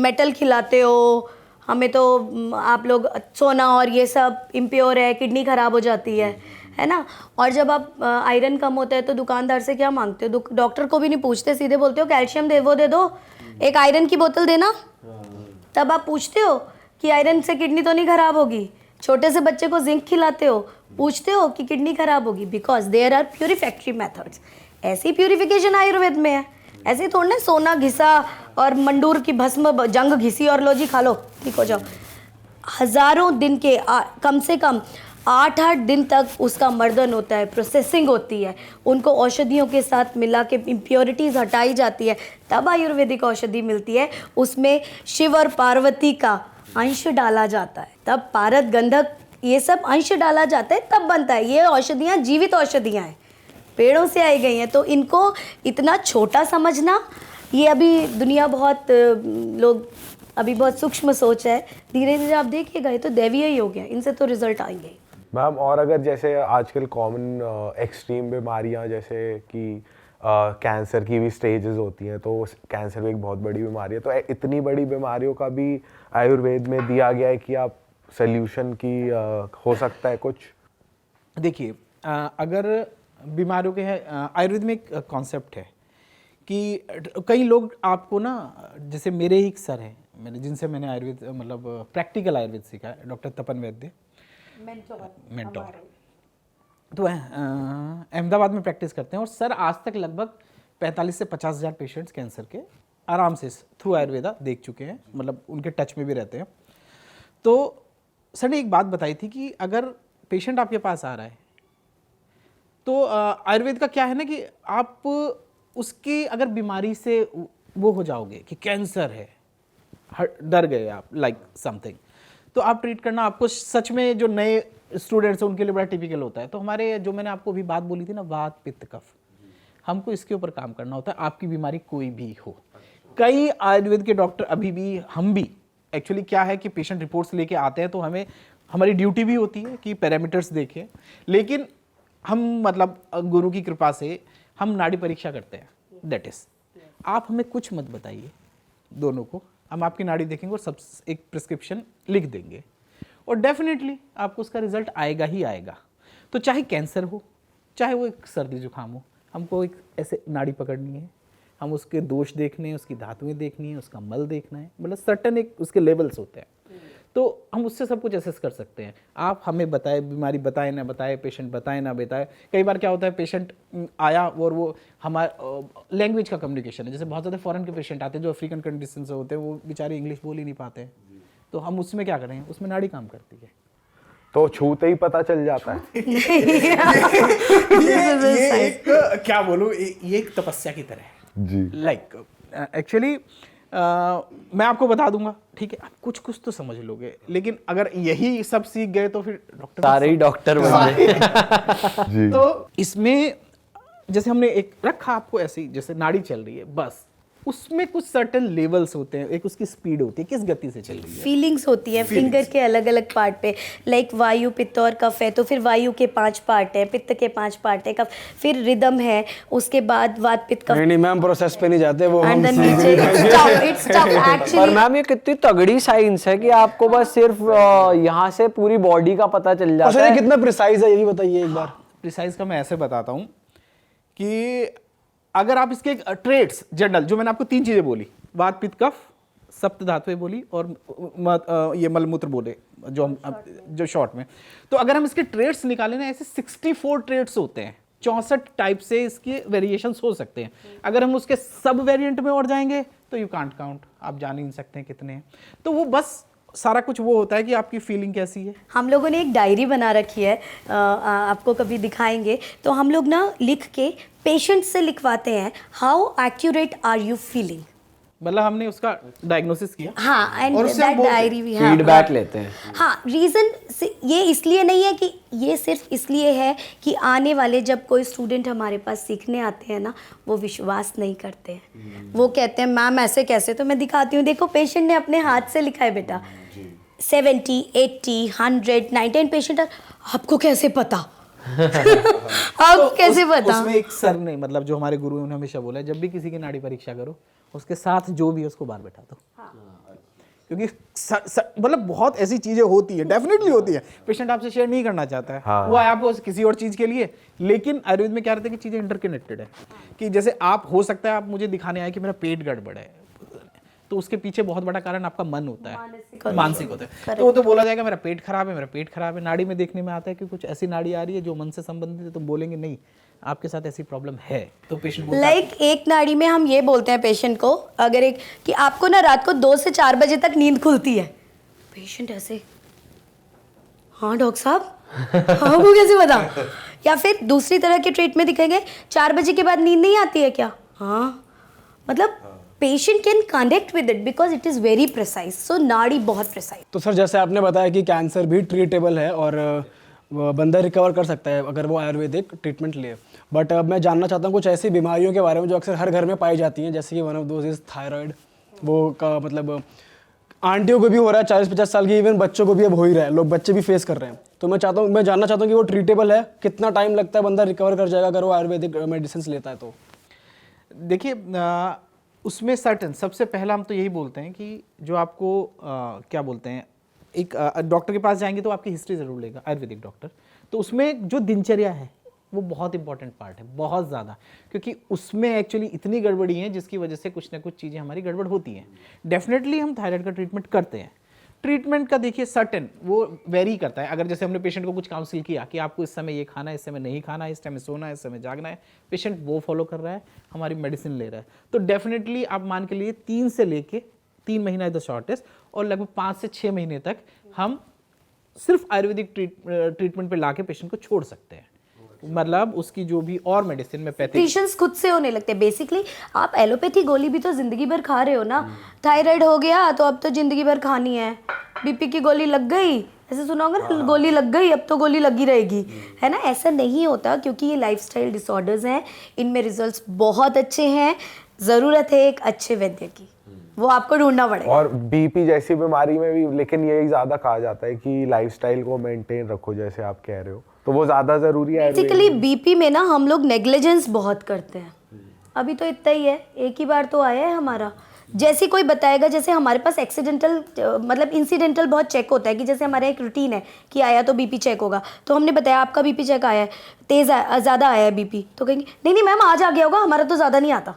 मेटल खिलाते हो हमें, तो आप लोग सोना और ये सब इम्प्योर है, किडनी खराब हो जाती है ना। और जब आप आयरन कम होता है तो दुकानदार से क्या मांगते हो? डॉक्टर को भी नहीं पूछते, सीधे बोलते हो कैल्शियम दे दो, एक आयरन की बोतल देना। तब आप पूछते हो कि आयरन से किडनी तो नहीं खराब होगी। छोटे से बच्चे को जिंक खिलाते हो, पूछते हो कि किडनी खराब होगी, बिकॉज देयर आर प्योरीफैक्टरी मेथड्स। ऐसी प्योरीफिकेशन आयुर्वेद में है। ऐसे ही थोड़ा ना सोना घिसा और मंडूर की भस्म जंग घिसी और लो जी खा लो ठीक हो जाओ। हजारों दिन के कम से कम 8-8 दिन तक उसका मर्दन होता है, प्रोसेसिंग होती है, उनको औषधियों के साथ मिला के इम्प्योरिटीज़ हटाई जाती है, तब आयुर्वेदिक औषधि मिलती है। उसमें शिव और पार्वती का अंश डाला जाता है, तब पारद गंधक ये सब अंश डाला जाता है, तब बनता है। ये औषधियाँ जीवित औषधियाँ हैं, पेड़ों से आई गई हैं। तो इनको इतना छोटा समझना, ये अभी दुनिया बहुत लोग अभी बहुत सूक्ष्म सोच है। धीरे धीरे आप देखिएगा ये तो दैवीय ही हो गया, इनसे तो रिजल्ट आएंगे। मैम और अगर जैसे आजकल कॉमन एक्सट्रीम बीमारियां जैसे कि कैंसर की भी स्टेजेस होती हैं, तो कैंसर भी एक बहुत बड़ी बीमारी है, तो इतनी बड़ी बीमारियों का भी आयुर्वेद में दिया गया है कि आप सोल्यूशन की हो सकता है कुछ? देखिए अगर बीमारियों के हैं, आयुर्वेद में एक कॉन्सेप्ट है कि कई लोग आपको ना, जैसे मेरे ही एक सर हैं जिनसे मैंने आयुर्वेद मतलब प्रैक्टिकल आयुर्वेद सीखा है, डॉक्टर तपन वैद्य, मेंटोर। तो अहमदाबाद में प्रैक्टिस करते हैं और सर आज तक लगभग 45 से 50 हज़ार पेशेंट्स कैंसर के आराम से थ्रू आयुर्वेदा देख चुके हैं, मतलब उनके टच में भी रहते हैं। तो सर ने एक बात बताई थी कि अगर पेशेंट आपके पास आ रहा है तो आयुर्वेद का क्या है ना कि आप उसकी अगर बीमारी से वो हो जाओगे कि कैंसर है, डर गए आप लाइक समथिंग, तो आप ट्रीट करना आपको सच में जो नए स्टूडेंट्स हैं उनके लिए बड़ा टिपिकल होता है। तो हमारे जो मैंने आपको अभी बात बोली थी ना, वात पित्त कफ, हमको इसके ऊपर काम करना होता है, आपकी बीमारी कोई भी हो। कई आयुर्वेद के डॉक्टर अभी भी, हम भी एक्चुअली क्या है कि पेशेंट रिपोर्ट्स लेके आते हैं तो हमें हमारी ड्यूटी भी होती है कि पैरामीटर्स देखें, लेकिन हम मतलब गुरु की कृपा से हम नाड़ी परीक्षा करते हैं। दैट इज, आप हमें कुछ मत बताइए दोनों को, हम आपकी नाड़ी देखेंगे और सब एक प्रिस्क्रिप्शन लिख देंगे और डेफिनेटली आपको उसका रिजल्ट आएगा ही आएगा। तो चाहे कैंसर हो, चाहे वो एक सर्दी जुकाम हो, हमको एक ऐसे नाड़ी पकड़नी है, हम उसके दोष देखने हैं, उसकी धातुएं देखनी है, उसका मल देखना है, मतलब सर्टन एक उसके लेवल्स होते हैं, तो हम उससे सब कुछ एसेस कर सकते हैं। आप हमें बताए, बीमारी बताए ना बताए, पेशेंट बताए ना बताए। कई बार क्या होता है, पेशेंट आया और वो हमारा लैंग्वेज का कम्युनिकेशन है, जैसे बहुत ज़्यादा फॉरेन के पेशेंट आते हैं जो अफ्रीकन कंडीशन से होते हैं, वो बेचारे इंग्लिश बोल ही नहीं पाते हैं, तो हम उसमें क्या करें, उसमें नाड़ी काम करती है, तो छूते ही पता चल जाता है। ये एक क्या बोलूं, ये एक तपस्या की तरह है जी। लाइक एक्चुअली मैं आपको बता दूंगा, ठीक है, आप कुछ कुछ तो समझ लोगे, लेकिन अगर यही सब सीख गए तो फिर डॉक्टर सारे ही डॉक्टर बन गए। तो इसमें जैसे हमने एक रखा आपको ऐसे ही, जैसे नाड़ी चल रही है, बस उसमें कुछ सर्टेन लेवल्स होते हैं, एक उसकी स्पीड होती है, किस गति से चल रही है, फीलिंग्स होती है फिंगर के अलग अलग पार्ट पे, लाइक वायु, पित्त और कफ है, तो फिर वायु के 5 पार्ट है, पित्त के 5 पार्ट है, कफ, फिर रिदम है, उसके बाद वात पित्त कफ, नहीं मैम प्रोसेस पे नहीं जाते वो, एंड देन नीचे इट्स टफ और एक्चुअली। मैम ये कितनी तगड़ी साइंस है कि आपको बस सिर्फ यहाँ से पूरी बॉडी का पता चल और जाता सर ये है। कितना प्रिसाइज है ये भी बताइए एक बार। प्रिसाइज का मैं ऐसे बताता हूँ कि अगर आप इसके ट्रेड्स जनरल, जो मैंने आपको 3 चीजें बोली, वात पित्त कफ, सप्त धातुएं बोली और ये मलमूत्र बोले जो हम जो शॉर्ट में, तो अगर हम इसके ट्रेड्स निकालें ना, ऐसे 64 ट्रेड्स होते हैं, 64 टाइप से इसके वेरिएशंस हो सकते हैं। अगर हम उसके सब वेरिएंट में और जाएंगे तो यू कांट काउंट, आप जान ही नहीं सकते हैं कितने हैं। तो वो बस सारा कुछ वो होता है कि आपकी फीलिंग कैसी है। हम लोगों ने एक डायरी बना रखी है, आपको कभी दिखाएंगे, तो हम लोग ना लिख के पेशेंट से लिखवाते हैं, how accurate are you feeling. मतलब हमने उसका डायग्नोसिस किया हाँ, एंड और उससे हम दैट बोलते हैं। डायरी भी हाँ, फीडबैक लेते हैं। हाँ, रीज़न ये इसलिए नहीं है कि ये सिर्फ इसलिए है कि आने वाले जब कोई स्टूडेंट हमारे पास सीखने आते हैं ना, वो विश्वास नहीं करते हैं। वो कहते हैं मैम ऐसे कैसे, तो मैं दिखाती हूँ, देखो पेशेंट ने अपने हाथ से लिखा है बेटा 70, 80, 100, 99 पेशेंट। आपको कैसे पता? आपको कैसे पता? उसमें एक सर ने, मतलब जो हमारे गुरु हैं, उन्होंने हमेशा बोला है जब भी किसी की नाड़ी परीक्षा करो उसके साथ जो भी है उसको बाहर बैठा दो। क्योंकि मतलब बहुत ऐसी चीजें होती है, डेफिनेटली होती है, पेशेंट आपसे शेयर नहीं करना चाहता है। हाँ। वो है आपको किसी और चीज के लिए, लेकिन आयुर्वेद में क्या रहता है कि चीजें इंटरकनेक्टेड है। कि जैसे आप हो सकता है आप मुझे दिखाने आए कि मेरा पेट गड़बड़ है, तो उसके पीछे बहुत बड़ा कारण आपका मन होता है, मानसिक होता है। तो वो तो बोला जाएगा मेरा पेट खराब है, मेरा पेट खराब है। नाड़ी में देखने में आता है कि कुछ ऐसी नाड़ी आ रही है जो मन से संबंधित है, तो बोलेंगे नहीं आपके साथ ऐसी प्रॉब्लम है, तो पेशेंट लाइक एक नाड़ी में हम ये बोलते हैं पेशेंट को, अगर एक कि आपको ना रात को 2 से 4 बजे तक नींद खुलती है, पेशेंट ऐसे हाँ डॉक्टर साहब आपको कैसे पता? या फिर दूसरी तरह के ट्रीटमेंट दिखेंगे 4 बजे के बाद नींद नहीं आती है क्या? हाँ, मतलब patient can connect with it because it is very precise. So नाड़ी बहुत प्रिसाइज। तो सर जैसे आपने बताया कि कैंसर भी ट्रीटेबल है और वो बंदा रिकवर कर सकता है अगर वो आयुर्वेदिक ट्रीटमेंट ले, बट अब मैं जानना चाहता हूँ कुछ ऐसी बीमारियों के बारे में जो अक्सर हर घर में पाई जाती हैं, जैसे कि one of those is thyroid. वो का मतलब आंटियों को भी हो रहा है, 40-50 साल की, इवन बच्चों को भी अब हो ही रहा है, लोग बच्चे भी फेस कर रहे हैं। तो मैं जानना चाहता हूँ कि वो ट्रीटेबल है, कितना टाइम लगता है बंदा रिकवर कर जाएगा अगर वो आयुर्वेदिक मेडिसिन लेता है? तो देखिए उसमें सर्टन, सबसे पहला हम तो यही बोलते हैं कि जो आपको क्या बोलते हैं, एक डॉक्टर के पास जाएंगे तो आपकी हिस्ट्री ज़रूर लेगा आयुर्वेदिक डॉक्टर। तो उसमें जो दिनचर्या है वो बहुत इंपॉर्टेंट पार्ट है, बहुत ज़्यादा, क्योंकि उसमें एक्चुअली इतनी गड़बड़ी है जिसकी वजह से कुछ ना कुछ चीज़ें हमारी गड़बड़ होती हैं। डेफिनेटली हम थायराइड का ट्रीटमेंट करते हैं। ट्रीटमेंट का देखिए सर्टेन वो वेरी करता है। अगर जैसे हमने पेशेंट को कुछ काउंसिल किया कि आपको इस समय ये खाना है, इस समय नहीं खाना है, इस टाइम सोना है, इस समय जागना है, पेशेंट वो फॉलो कर रहा है, हमारी मेडिसिन ले रहा है, तो डेफिनेटली आप मान के लिए 3 से लेके 3 महीना द शॉर्टेस्ट, और लगभग 5 से 6 महीने तक हम सिर्फ आयुर्वेदिक ट्रीटमेंट पे लाके पेशेंट को छोड़ सकते हैं। मतलब उसकी जो भी और मेडिसिन में पेशेंट्स खुद से होने लगते हैं। बेसिकली आप एलोपैथी गोली भी तो जिंदगी भर खा रहे हो ना। थायराइड हो गया तो अब तो जिंदगी भर खानी है, बीपी की गोली लग गई, ऐसे सुना होगा ना, गोली लग गई अब तो गोली लगी रहेगी, है ना? ऐसा नहीं होता, क्योंकि ये लाइफस्टाइल डिसऑर्डर्स हैं, इनमें रिजल्ट्स बहुत अच्छे हैं। ज़रूरत है एक अच्छे वैद्य की, वो आपको ढूंढना पड़ेगा। और बीपी जैसी बीमारी में भी लेकिन यही ज्यादा कहा जाता है कि लाइफस्टाइल को मेंटेन रखो, जैसे आप कह रहे हो, तो वो ज्यादा जरूरी है। बेसिकली बीपी में ना हम लोग नेग्लिजेंस बहुत करते हैं। अभी तो इतना ही है, एक ही बार तो आया है हमारा। जैसे कोई बताएगा, जैसे हमारे पास एक्सीडेंटल मतलब इंसिडेंटल बहुत चेक होता है कि जैसे हमारा एक रूटीन है कि आया तो बीपी चेक होगा, तो हमने बताया आपका बीपी चेक आया है, तेज ज़्यादा आया है बीपी, तो कहेंगे नहीं मैम आज आ गया होगा, हमारा तो ज़्यादा नहीं आता।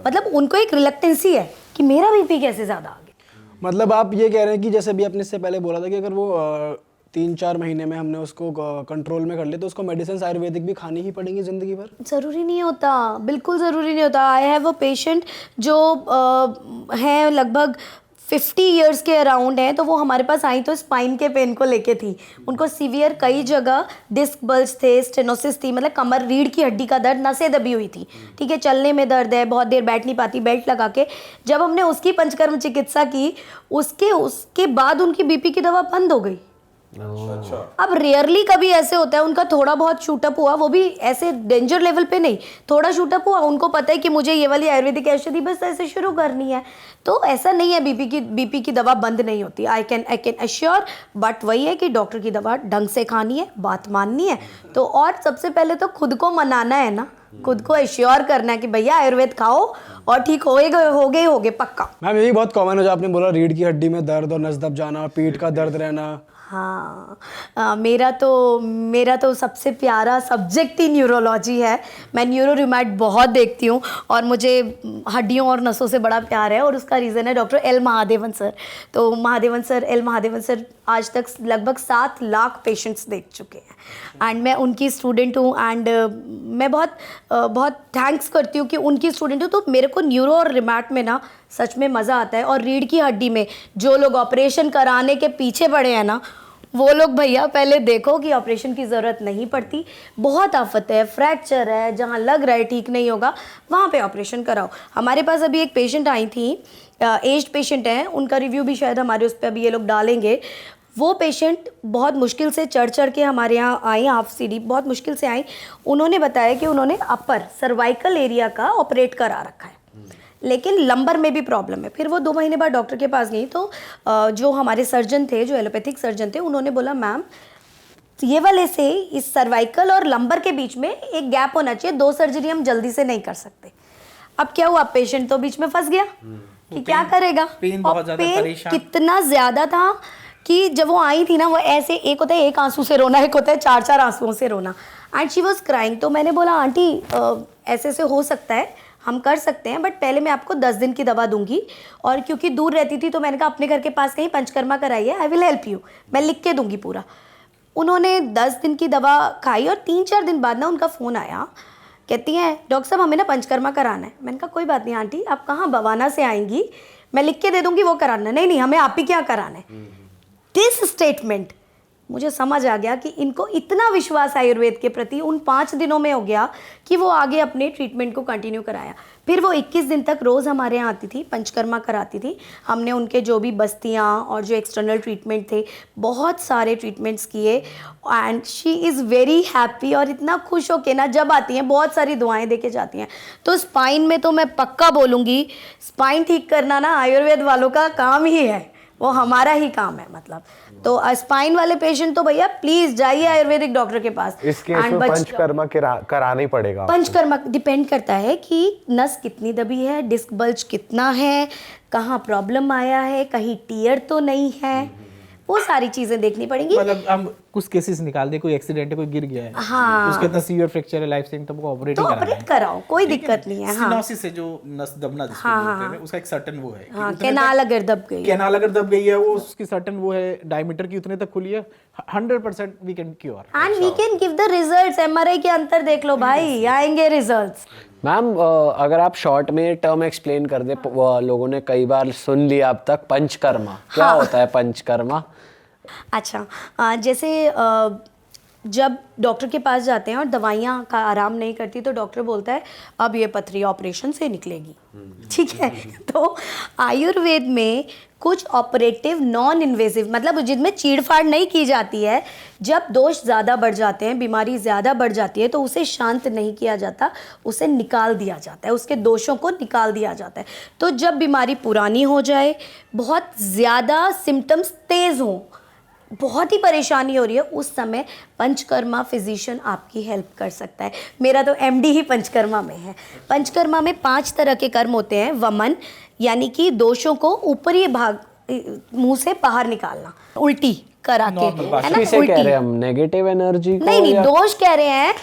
मतलब उनको एक रिलक्टेंसी है कि मेरा बीपी कैसे ज़्यादा आ गया। मतलब आप ये कह रहे हैं कि जैसे भी आपने इससे पहले बोला था कि अगर वो 3-4 महीने में हमने उसको कंट्रोल में कर लिया तो उसको मेडिसिन आयुर्वेदिक भी खानी ही पड़ेंगी जिंदगी भर? ज़रूरी नहीं होता, बिल्कुल ज़रूरी नहीं होता। आई हैव अ पेशेंट जो हैं लगभग 50 इयर्स के अराउंड हैं, तो वो हमारे पास आई तो स्पाइन के पेन को लेके थी। उनको सीवियर कई जगह डिस्क बल्ज थे, स्टेनोसिस थी, मतलब कमर रीढ़ की हड्डी का दर्द, नसें दबी हुई थी, ठीक है, चलने में दर्द है, बहुत देर बैठ नहीं पाती, बेल्ट लगा के। जब हमने उसकी पंचकर्म चिकित्सा की, उसके बाद उनकी बीपी की दवा बंद हो गई। अब रेयरली कभी ऐसे होता है उनका थोड़ा बहुत शूटअप हुआ, वो भी ऐसे डेंजर लेवल पे नहीं, थोड़ा शूटअप हुआ, उनको पता है कि मुझे ये वाली आयुर्वेदिक औषधि बस ऐसे शुरू करनी है। तो ऐसा नहीं है बीपी की दवा बंद नहीं होती, आई कैन एश्योर। बट वही है कि डॉक्टर की दवा ढंग से खानी है, बात माननी है। तो और सबसे पहले तो खुद को मनाना है ना, खुद को एश्योर करना है कि भैया आयुर्वेद खाओ और ठीक होगे पक्का। मैम यही बहुत कॉमन है जो आपने बोला, रीढ़ की हड्डी में दर्द और नस दब जाना, पीठ का दर्द रहना। हाँ, मेरा तो सबसे प्यारा सब्जेक्ट ही न्यूरोलॉजी है। मैं न्यूरो रिमैट बहुत देखती हूँ और मुझे हड्डियों और नसों से बड़ा प्यार है, और उसका रीज़न है डॉक्टर एल महादेवन सर। तो एल महादेवन सर आज तक लगभग 7 लाख पेशेंट्स देख चुके हैं, एंड मैं उनकी स्टूडेंट हूँ, एंड मैं बहुत थैंक्स करती हूँ कि उनकी स्टूडेंट हूँ। तो मेरे को न्यूरो और रिमैट में ना सच में मज़ा आता है। और रीढ़ की हड्डी में जो लोग ऑपरेशन कराने के पीछे पड़े हैं ना, वो लोग भैया पहले देखो कि ऑपरेशन की ज़रूरत नहीं पड़ती, बहुत आफत है, फ्रैक्चर है, जहाँ लग रहा है ठीक नहीं होगा वहाँ पे ऑपरेशन कराओ। हमारे पास अभी एक पेशेंट आई थी, एज्ड पेशेंट है, उनका रिव्यू भी शायद हमारे उस पर अभी ये लोग डालेंगे। वो पेशेंट बहुत मुश्किल से चढ़ के हमारे यहाँ आई, हाफ सीढ़ी बहुत मुश्किल से आई। उन्होंने बताया कि उन्होंने अपर सर्वाइकल एरिया का ऑपरेट करा रखा है, लेकिन लंबर में भी प्रॉब्लम है। फिर वो 2 महीने बाद डॉक्टर के पास गई तो जो हमारे सर्जन थे, जो एलोपैथिक सर्जन थे, उन्होंने बोला मैम ये वाले से इस सर्वाइकल और लंबर के बीच में एक गैप होना चाहिए, 2 सर्जरी हम जल्दी से नहीं कर सकते। अब क्या हुआ, पेशेंट तो बीच में फंस गया कि क्या करेगा। पेन बहुत और ज़्यादा, पेन परेशान। कितना ज़्यादा था कि जब वो आई थी ना, वो ऐसे, एक होता है एक आंसू से रोना, एक होता है 4-4 आंसुओं से रोना, एंड शी वॉज क्राइंग। तो मैंने बोला आंटी ऐसे से हो सकता है, हम कर सकते हैं, बट पहले मैं आपको 10 दिन की दवा दूंगी, और क्योंकि दूर रहती थी तो मैंने कहा अपने घर के पास कहीं पंचकर्मा कराइए, आई विल हेल्प यू, मैं लिख के दूंगी पूरा। उन्होंने 10 दिन की दवा खाई और 3-4 दिन बाद ना उनका फ़ोन आया, कहती हैं डॉक्टर साहब हमें ना पंचकर्मा कराना है। मैंने कहा कोई बात नहीं आंटी, आप कहाँ बवाना से आएंगी, मैं लिख के दे दूंगी वो कराना। नहीं नहीं, हमें आप ही क्या कराना है। दिस स्टेटमेंट मुझे समझ आ गया कि इनको इतना विश्वास आयुर्वेद के प्रति उन 5 दिनों में हो गया कि वो आगे अपने ट्रीटमेंट को कंटिन्यू कराया। फिर वो 21 दिन तक रोज़ हमारे यहाँ आती थी, पंचकर्मा कराती थी। हमने उनके जो भी बस्तियाँ और जो एक्सटर्नल ट्रीटमेंट थे, बहुत सारे ट्रीटमेंट्स किए, and she is very happy. और इतना खुश होके ना जब आती हैं, बहुत सारी दुआएं दे के जाती हैं। तो स्पाइन में तो मैं पक्का बोलूँगी, स्पाइन ठीक करना ना आयुर्वेद वालों का काम ही है, वो हमारा ही काम है। मतलब तो स्पाइन वाले पेशेंट तो भैया प्लीज जाइए आयुर्वेदिक डॉक्टर के पास। इस केस में पंचकर्मा कराना ही पड़ेगा आपको। पंचकर्मा डिपेंड करता है कि नस कितनी दबी है, डिस्क बल्ज कितना है, कहाँ प्रॉब्लम आया है, कहीं टीयर तो नहीं है, वो सारी चीजें देखनी पड़ेंगी। मतलब हम कुछ केसेस निकाल दे, कोई एक्सीडेंट है, कोई गिर गया है, हाँ, उसके अंदर सीवियर फ्रैक्चर है, लाइफ सेविंग, तो वो ऑपरेट तो ही कराना ऑपरेट है। कराओ, कोई दिक्कत नहीं है। हाँ सिनोसिस है, जो नस दबना जिसको बोलते हैं, उसका एक सर्टेन वो है कि हाँ, उतने कैनाल अगर दब गई, कैनाल अगर दब गई है, वो उसकी सर्टेन वो है डायमीटर की, उतने तक खुली है, 100% we can cure and we can give the results. MRI के अंतर देख लो भाई, आएंगे रिजल्ट्स। मैम अगर आप शॉर्ट में टर्म एक्सप्लेन कर दे, लोगों ने कई बार सुन लिया अब तक, पंचकर्मा क्या होता है पंचकर्मा? अच्छा, जैसे जब डॉक्टर के पास जाते हैं और दवाइयाँ का आराम नहीं करती तो डॉक्टर बोलता है अब ये पथरी ऑपरेशन से निकलेगी, ठीक है। तो आयुर्वेद में कुछ ऑपरेटिव नॉन इन्वेसिव, मतलब जिनमें चीड़फाड़ नहीं की जाती है, जब दोष ज़्यादा बढ़ जाते हैं, बीमारी ज़्यादा बढ़ जाती है, तो उसे शांत नहीं किया जाता, उसे निकाल दिया जाता है, उसके दोषों को निकाल दिया जाता है। तो जब बीमारी पुरानी हो जाए, बहुत ज़्यादा सिम्टम्स तेज़ हों, बहुत ही परेशानी हो रही है, उस समय पंचकर्मा फिजिशियन आपकी हेल्प कर सकता है। मेरा तो एमडी ही पंचकर्मा में है। पंचकर्मा में 5 तरह के कर्म होते हैं। वमन यानी कि दोषों को ऊपरी भाग मुंह से बाहर निकालना, उल्टी करा के, है ना, किसे कह रहे हैं हम, नेगेटिव एनर्जी को? नहीं, दोष कह रहे हैं।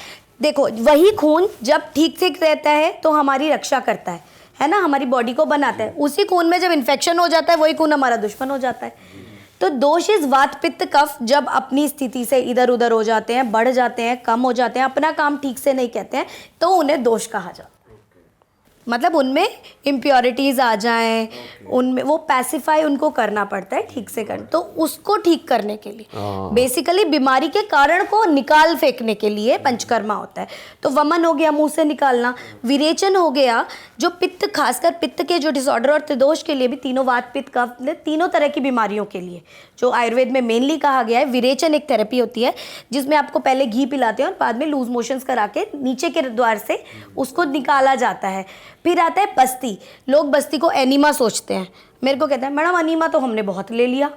देखो, वही खून जब ठीक से रहता है तो हमारी रक्षा करता है ना, हमारी बॉडी को बनाता है। उसी खून में जब इन्फेक्शन हो जाता है, वही खून हमारा दुश्मन हो जाता है। तो दोष इस वात पित्त कफ जब अपनी स्थिति से इधर उधर हो जाते हैं, बढ़ जाते हैं, कम हो जाते हैं, अपना काम ठीक से नहीं कहते हैं, तो उन्हें दोष कहा जाता है। मतलब उनमें इम्प्योरिटीज़ आ जाएं, उनमें वो पैसिफाई उनको करना पड़ता है, ठीक से कर, तो उसको ठीक करने के लिए बेसिकली बीमारी के कारण को निकाल फेंकने के लिए पंचकर्मा होता है। तो वमन हो गया, मुंह से निकालना। विरेचन हो गया, जो पित्त, खासकर पित्त के जो डिसऑर्डर और त्रिदोष के लिए भी, तीनों वात पित्त कफ, तीनों तरह की बीमारियों के लिए जो आयुर्वेद में मेनली कहा गया है। विरेचन एक थेरेपी होती है जिसमें आपको पहले घी पिलाते हैं और बाद में लूज मोशंस करा के नीचे के द्वार से उसको निकाला जाता है। फिर आता है बस्ती। लोग बस्ती को एनीमा सोचते हैं, मेरे को कहते हैं मैडम अनीमा तो हमने बहुत ले लिया,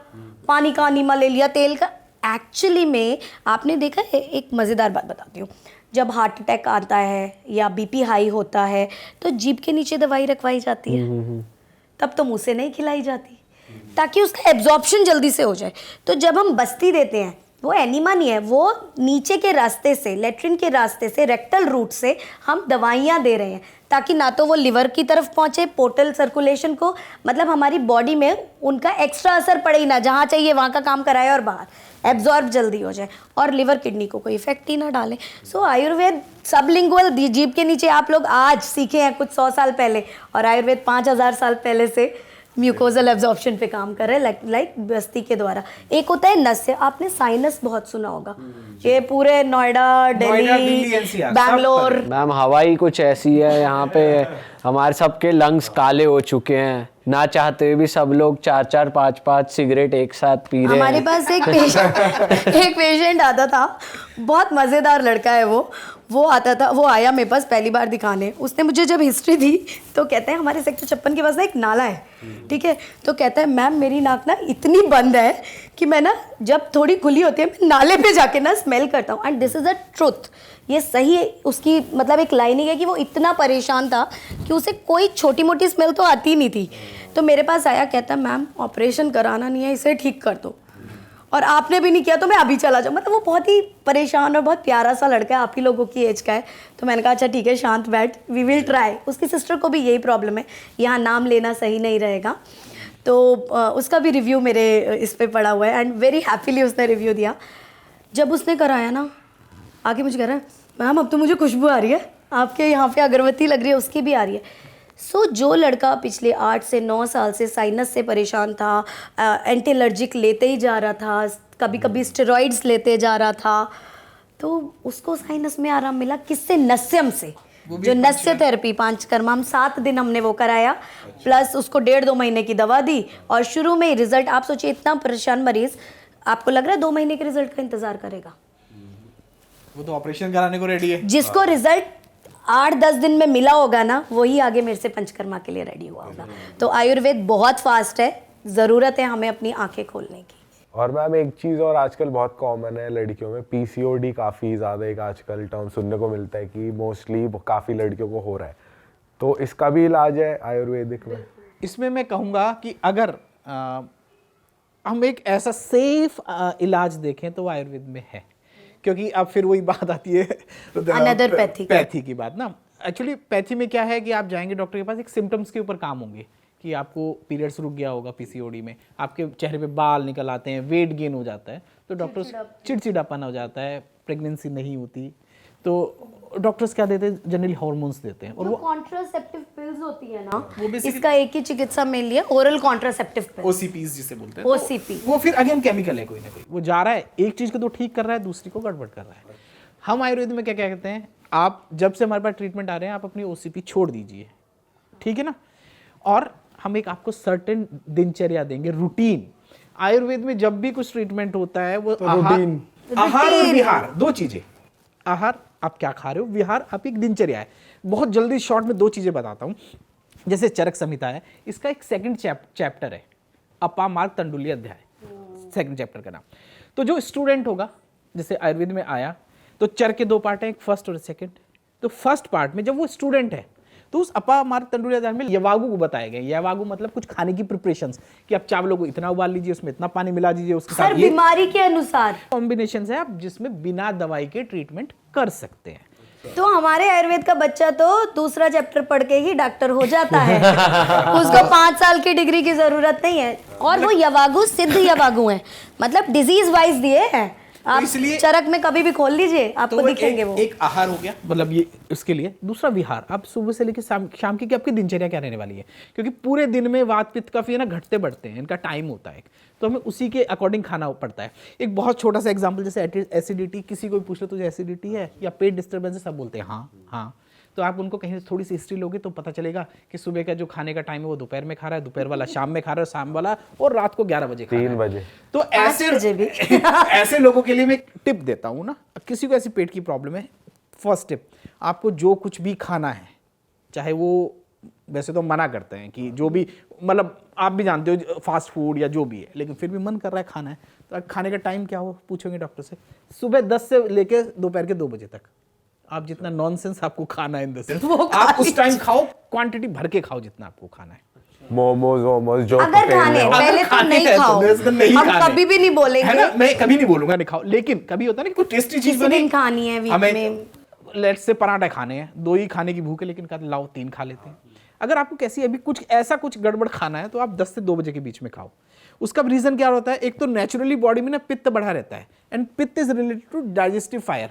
पानी का अनीमा ले लिया, तेल का। एक्चुअली में आपने देखा है, एक मज़ेदार बात बताती हूँ, जब हार्ट अटैक आता है या बीपी हाई होता है तो जीभ के नीचे दवाई रखवाई जाती है, तब तो मुंह से नहीं खिलाई जाती ताकि उसका एब्जॉर्प्शन जल्दी से हो जाए। तो जब हम बस्ती देते हैं, वो एनीमा नहीं है, वो नीचे के रास्ते से, लेट्रिन के रास्ते से, रेक्टल रूट से हम दवाइयाँ दे रहे हैं ताकि ना तो वो लिवर की तरफ पहुँचे, पोर्टल सर्कुलेशन को, मतलब हमारी बॉडी में उनका एक्स्ट्रा असर पड़े ही ना, जहाँ चाहिए वहाँ का काम कराए और बाहर एब्जॉर्ब जल्दी हो जाए, और लिवर किडनी को कोई इफेक्ट ही ना डाले। सो आयुर्वेद सबलिंगुअल, जीभ के नीचे आप लोग आज सीखे हैं कुछ 100 साल पहले, और आयुर्वेद 5000 साल पहले से म्यूकोजल एब्जॉर्प्शन पे काम कर रहा है लाइक बस्ती के द्वारा। एक होता है नस से, आपने साइनस बहुत सुना होगा, ये पूरे नोएडा, दिल्ली, NCR, बैंगलोर। मैम हवाई कुछ ऐसी है यहाँ पे, हमारे सबके लंग्स काले हो चुके हैं, ना चाहते हुए भी सब लोग 4-4 5-5 सिगरेट एक साथ पी रहे हमारे हैं। पास एक पेशेंट आता था, बहुत मज़ेदार लड़का है वो आता था, वो आया मेरे पास पहली बार दिखाने। उसने मुझे जब हिस्ट्री दी तो कहते हैं हमारे सेक्टर 56 के पास ना एक नाला है, ठीक है, तो कहता है मैम मेरी नाक ना इतनी बंद है कि मैं ना जब थोड़ी खुली होती है मैं नाले पे जाके ना स्मेल करता हूँ। And this is the truth, ये सही है। उसकी मतलब एक लाइनिंग है कि वो इतना परेशान था कि उसे कोई छोटी मोटी स्मेल तो आती नहीं थी। तो मेरे पास आया, कहता मैम ऑपरेशन कराना नहीं है, इसे ठीक कर दो, और आपने भी नहीं किया तो मैं अभी चला जाऊँ। मतलब वो बहुत ही परेशान और बहुत प्यारा सा लड़का है, आप ही लोगों की एज का है। तो मैंने कहा अच्छा ठीक है, शांत बैठ, वी विल ट्राई। उसकी सिस्टर को भी यही प्रॉब्लम है, यहाँ नाम लेना सही नहीं रहेगा, तो उसका भी रिव्यू मेरे इस पर पड़ा हुआ है एंड वेरी हैप्पीली उसने रिव्यू दिया। जब उसने कराया ना, आके मुझे कह रहा है मैम अब तो मुझे खुशबू आ रही है, आपके यहाँ पे अगरबत्ती लग रही है, उसकी भी आ रही है। सो जो लड़का पिछले 8 से 9 साल से साइनस से परेशान था, एंटी एलर्जिक लेते ही जा रहा था, कभी कभी स्टेरॉइड्स लेते जा रहा था, तो उसको साइनस में आराम मिला। किससे? नस्यम से, जो नस्य थेरेपी पांचकर्मा, हम 7 दिन हमने वो कराया, प्लस उसको 1.5-2 महीने की दवा दी, और शुरू में रिजल्ट, आप सोचिए इतना परेशान मरीज, आपको लग रहा है 2 महीने के रिजल्ट का इंतजार करेगा? वो तो ऑपरेशन कराने को रेडी है। जिसको रिजल्ट 8-10 दिन में मिला होगा ना, वही आगे मेरे से पंचकर्मा के लिए रेडी हुआ होगा। तो आयुर्वेद बहुत फास्ट है, ज़रूरत है हमें अपनी आंखें खोलने की। और मैम एक चीज़ और आजकल बहुत कॉमन है लड़कियों में, पीसीओडी काफ़ी ज़्यादा एक आजकल टर्म सुनने को मिलता है कि मोस्टली काफ़ी लड़कियों को हो रहा है, तो इसका भी इलाज है आयुर्वेदिक में? इसमें मैं कहूँगा कि अगर हम एक ऐसा सेफ इलाज देखें तो वो आयुर्वेद में है, क्योंकि अब फिर वही बात आती है Another पैथी की बात ना। एक्चुअली पैथी में क्या है कि आप जाएंगे डॉक्टर के पास, एक सिम्टम्स के ऊपर काम होंगे कि आपको पीरियड्स रुक गया होगा पीसीओडी में, आपके चेहरे पे बाल निकल आते हैं, वेट गेन हो जाता है, तो डॉक्टर्स चिड़चिड़ापन हो जाता है, प्रेगनेंसी नहीं होती, तो डॉक्टर्स क्या देते हैं? जनरली हार्मोन्स देते हैं। और वो कॉन्ट्रासेप्टिव पिल्स होती है ना, वो basically- इसका एक ही चिकित्सा मेन लिया, ओरल कॉन्ट्रासेप्टिव पिल, ओसीपीज जिसे बोलते हैं, ओसीपी। वो फिर अगेन केमिकल है, कोई ना कोई वो जा रहा है, एक चीज को तो ठीक कर रहा है, दूसरी को गड़बड़ कर रहा है। हम आयुर्वेद में क्या क्या कहते हैं, आप जब से हमारे पास ट्रीटमेंट आ रहे हैं, आप अपनी ओसीपी छोड़ दीजिए, ठीक है ना, और हम एक आपको सर्टेन दिनचर्या देंगे, रूटीन। आयुर्वेद में जब भी कुछ ट्रीटमेंट होता है वो आहार और विहार, 2 चीजें। आहार आप क्या खा रहे हो, विहार आप एक दिनचर्या है। बहुत जल्दी शॉर्ट में 2 चीजें बताता हूँ। जैसे चरक संहिता है, इसका एक सेकंड चैप्टर है, अपामार्ग तंडुली अध्याय, सेकंड चैप्टर का नाम। तो जो स्टूडेंट होगा, जैसे आयुर्वेद में आया तो चर के 2 पार्ट हैं, एक फर्स्ट और सेकंड। तो फर्स्ट पार्ट में जब वो स्टूडेंट है तो उस अपामार्ग तंडुली अध्याय में यवागु को बताए गए। यवागु मतलब कुछ खाने की प्रिपरेशंस, कि आप चावलों को इतना उबाल लीजिए, उसमें इतना पानी मिला दीजिए, उसके सर साथ ये बीमारी के अनुसार। कॉम्बिनेशन है आप जिसमें बिना दवाई के ट्रीटमेंट कर सकते हैं। तो हमारे आयुर्वेद का बच्चा तो दूसरा चैप्टर पढ़ के ही डॉक्टर हो जाता है, उसको 5 साल की डिग्री की जरूरत नहीं है। और वो यवागु सिद्ध यवागु है, मतलब डिजीज वाइज दिए हैं, आप इसलिए- चरक में कभी भी खोल लीजिए, आपको दिखेंगे वो। एक आहार हो गया, मतलब ये उसके लिए। दूसरा विहार, आप सुबह से लेकर शाम की आपकी दिनचर्या क्या रहने वाली है, क्योंकि पूरे दिन में वात पित्त काफी है ना घटते बढ़ते हैं, इनका टाइम होता है, तो हमें उसी के अकॉर्डिंग खाना पड़ता है। एक बहुत छोटा सा एग्जांपल, जैसे एसिडिटी, किसी को भी पूछ लो तुझे एसिडिटी है या पेट डिस्टर्बेंस है, सब बोलते हैं हाँ हाँ। तो आप उनको कहीं थोड़ी सी हिस्ट्री लोगे तो पता चलेगा कि सुबह का जो खाने का टाइम है वो दोपहर में खा रहा है, दोपहर वाला शाम में खा रहा है, शाम वाला और रात को 11 बजे खा रहा है। 3 बजे। तो 5 बजे भी। ऐसे लोगों के लिए मैं टिप देता हूँ ना, किसी को ऐसी पेट की प्रॉब्लम है, फर्स्ट टिप, आपको जो कुछ भी खाना है, चाहे वो, वैसे तो मना करते हैं कि जो भी, मतलब आप भी जानते हो फास्ट फूड या जो भी है, लेकिन फिर भी मन कर रहा है खाना है, तो खाने का टाइम क्या हो पूछोगे डॉक्टर से, सुबह 10 से लेके दोपहर के 2 बजे तक। आप जितना नॉनसेंस आपको खाना है इन द सेंस, आप उस टाइम खाओ, क्वांटिटी भर के खाओ जितना आपको खाना है। मोमोज वोमोज जो अगर पेट में खाने हो। पहले तो खाने नहीं हैं तो खाओ, नहीं हम खाने। कभी भी नहीं है बोलेंगे ना, मैं कभी नहीं बोलूंगा नहीं खाओ, लेकिन कभी होता है ना कि कोई टेस्टी चीज किसी दिन खानी है वीक में। लेट्स से पराठा खाने हैं, 2 ही खाने की भूख है, लेकिन कहते लाओ 3 खा लेते हैं। अगर आपको कैसी अभी कुछ ऐसा कुछ गड़बड़ खाना है तो आप 10 से 2 बजे के बीच में खाओ। उसका रीजन क्या होता है, एक तो नेचुरली बॉडी में ना पित्त बढ़ा रहता है, and pitta is related to digestive fire,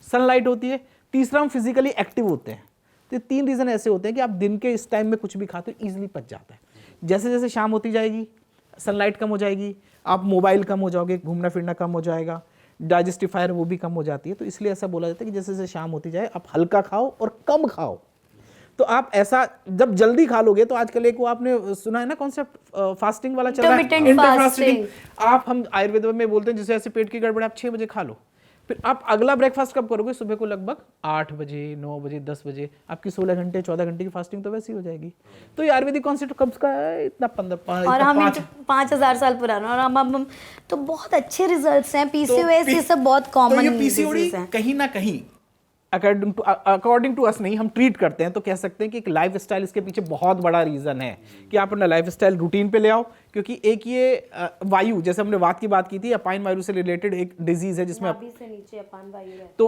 sunlight होती है। तीसरा, हम फिजिकली एक्टिव होते हैं। तो 3 रीजन ऐसे होते हैं कि आप दिन के इस टाइम में कुछ भी खाते हो इजीली पच जाता है। जैसे जैसे शाम होती जाएगी, सनलाइट कम हो जाएगी, आप मोबाइल कम हो जाओगे, घूमना फिरना कम हो जाएगा, डाइजेस्टिफायर वो भी कम हो जाती है। तो इसलिए ऐसा बोला जाता है कि जैसे जैसे शाम होती जाए आप हल्का खाओ और कम खाओ। तो आप ऐसा जब जल्दी खा लोगे तो आजकल एक वो आपने सुना है ना कॉन्सेप्ट फास्टिंग वाला चल रहा है, Intermittent fasting। आप हम आयुर्वेद में बोलते हैं जैसे ऐसे पेट की गड़बड़ आप 6 बजे खा लो, फिर आप अगला ब्रेकफास्ट कब करोगे? सुबह को लगभग 8 बजे, 9 बजे, 10 बजे। आपकी 16 घंटे 14 घंटे की फास्टिंग तो वैसी हो जाएगी। तो ये आयुर्वेदिक कॉन्सेप्ट कब का है? इतना 15 और हम 5,000 साल पुराना, और हम तो बहुत अच्छे रिजल्ट्स हैं। पीसीओएस ये सब बहुत कॉमन डिजीज है। कहीं ना कहीं अकॉर्डिंग टू अस नहीं, हम ट्रीट करते हैं तो कह सकते हैं कि एक लाइफ स्टाइल इसके पीछे बहुत बड़ा रीजन है कि आप अपना लाइफ स्टाइल रूटीन पे ले आओ। क्योंकि एक ये वायु, जैसे हमने वात की बात की थी, अपाइन वायु से रिलेटेड एक डिजीज है जिसमें से नीचे अपान वायु है। तो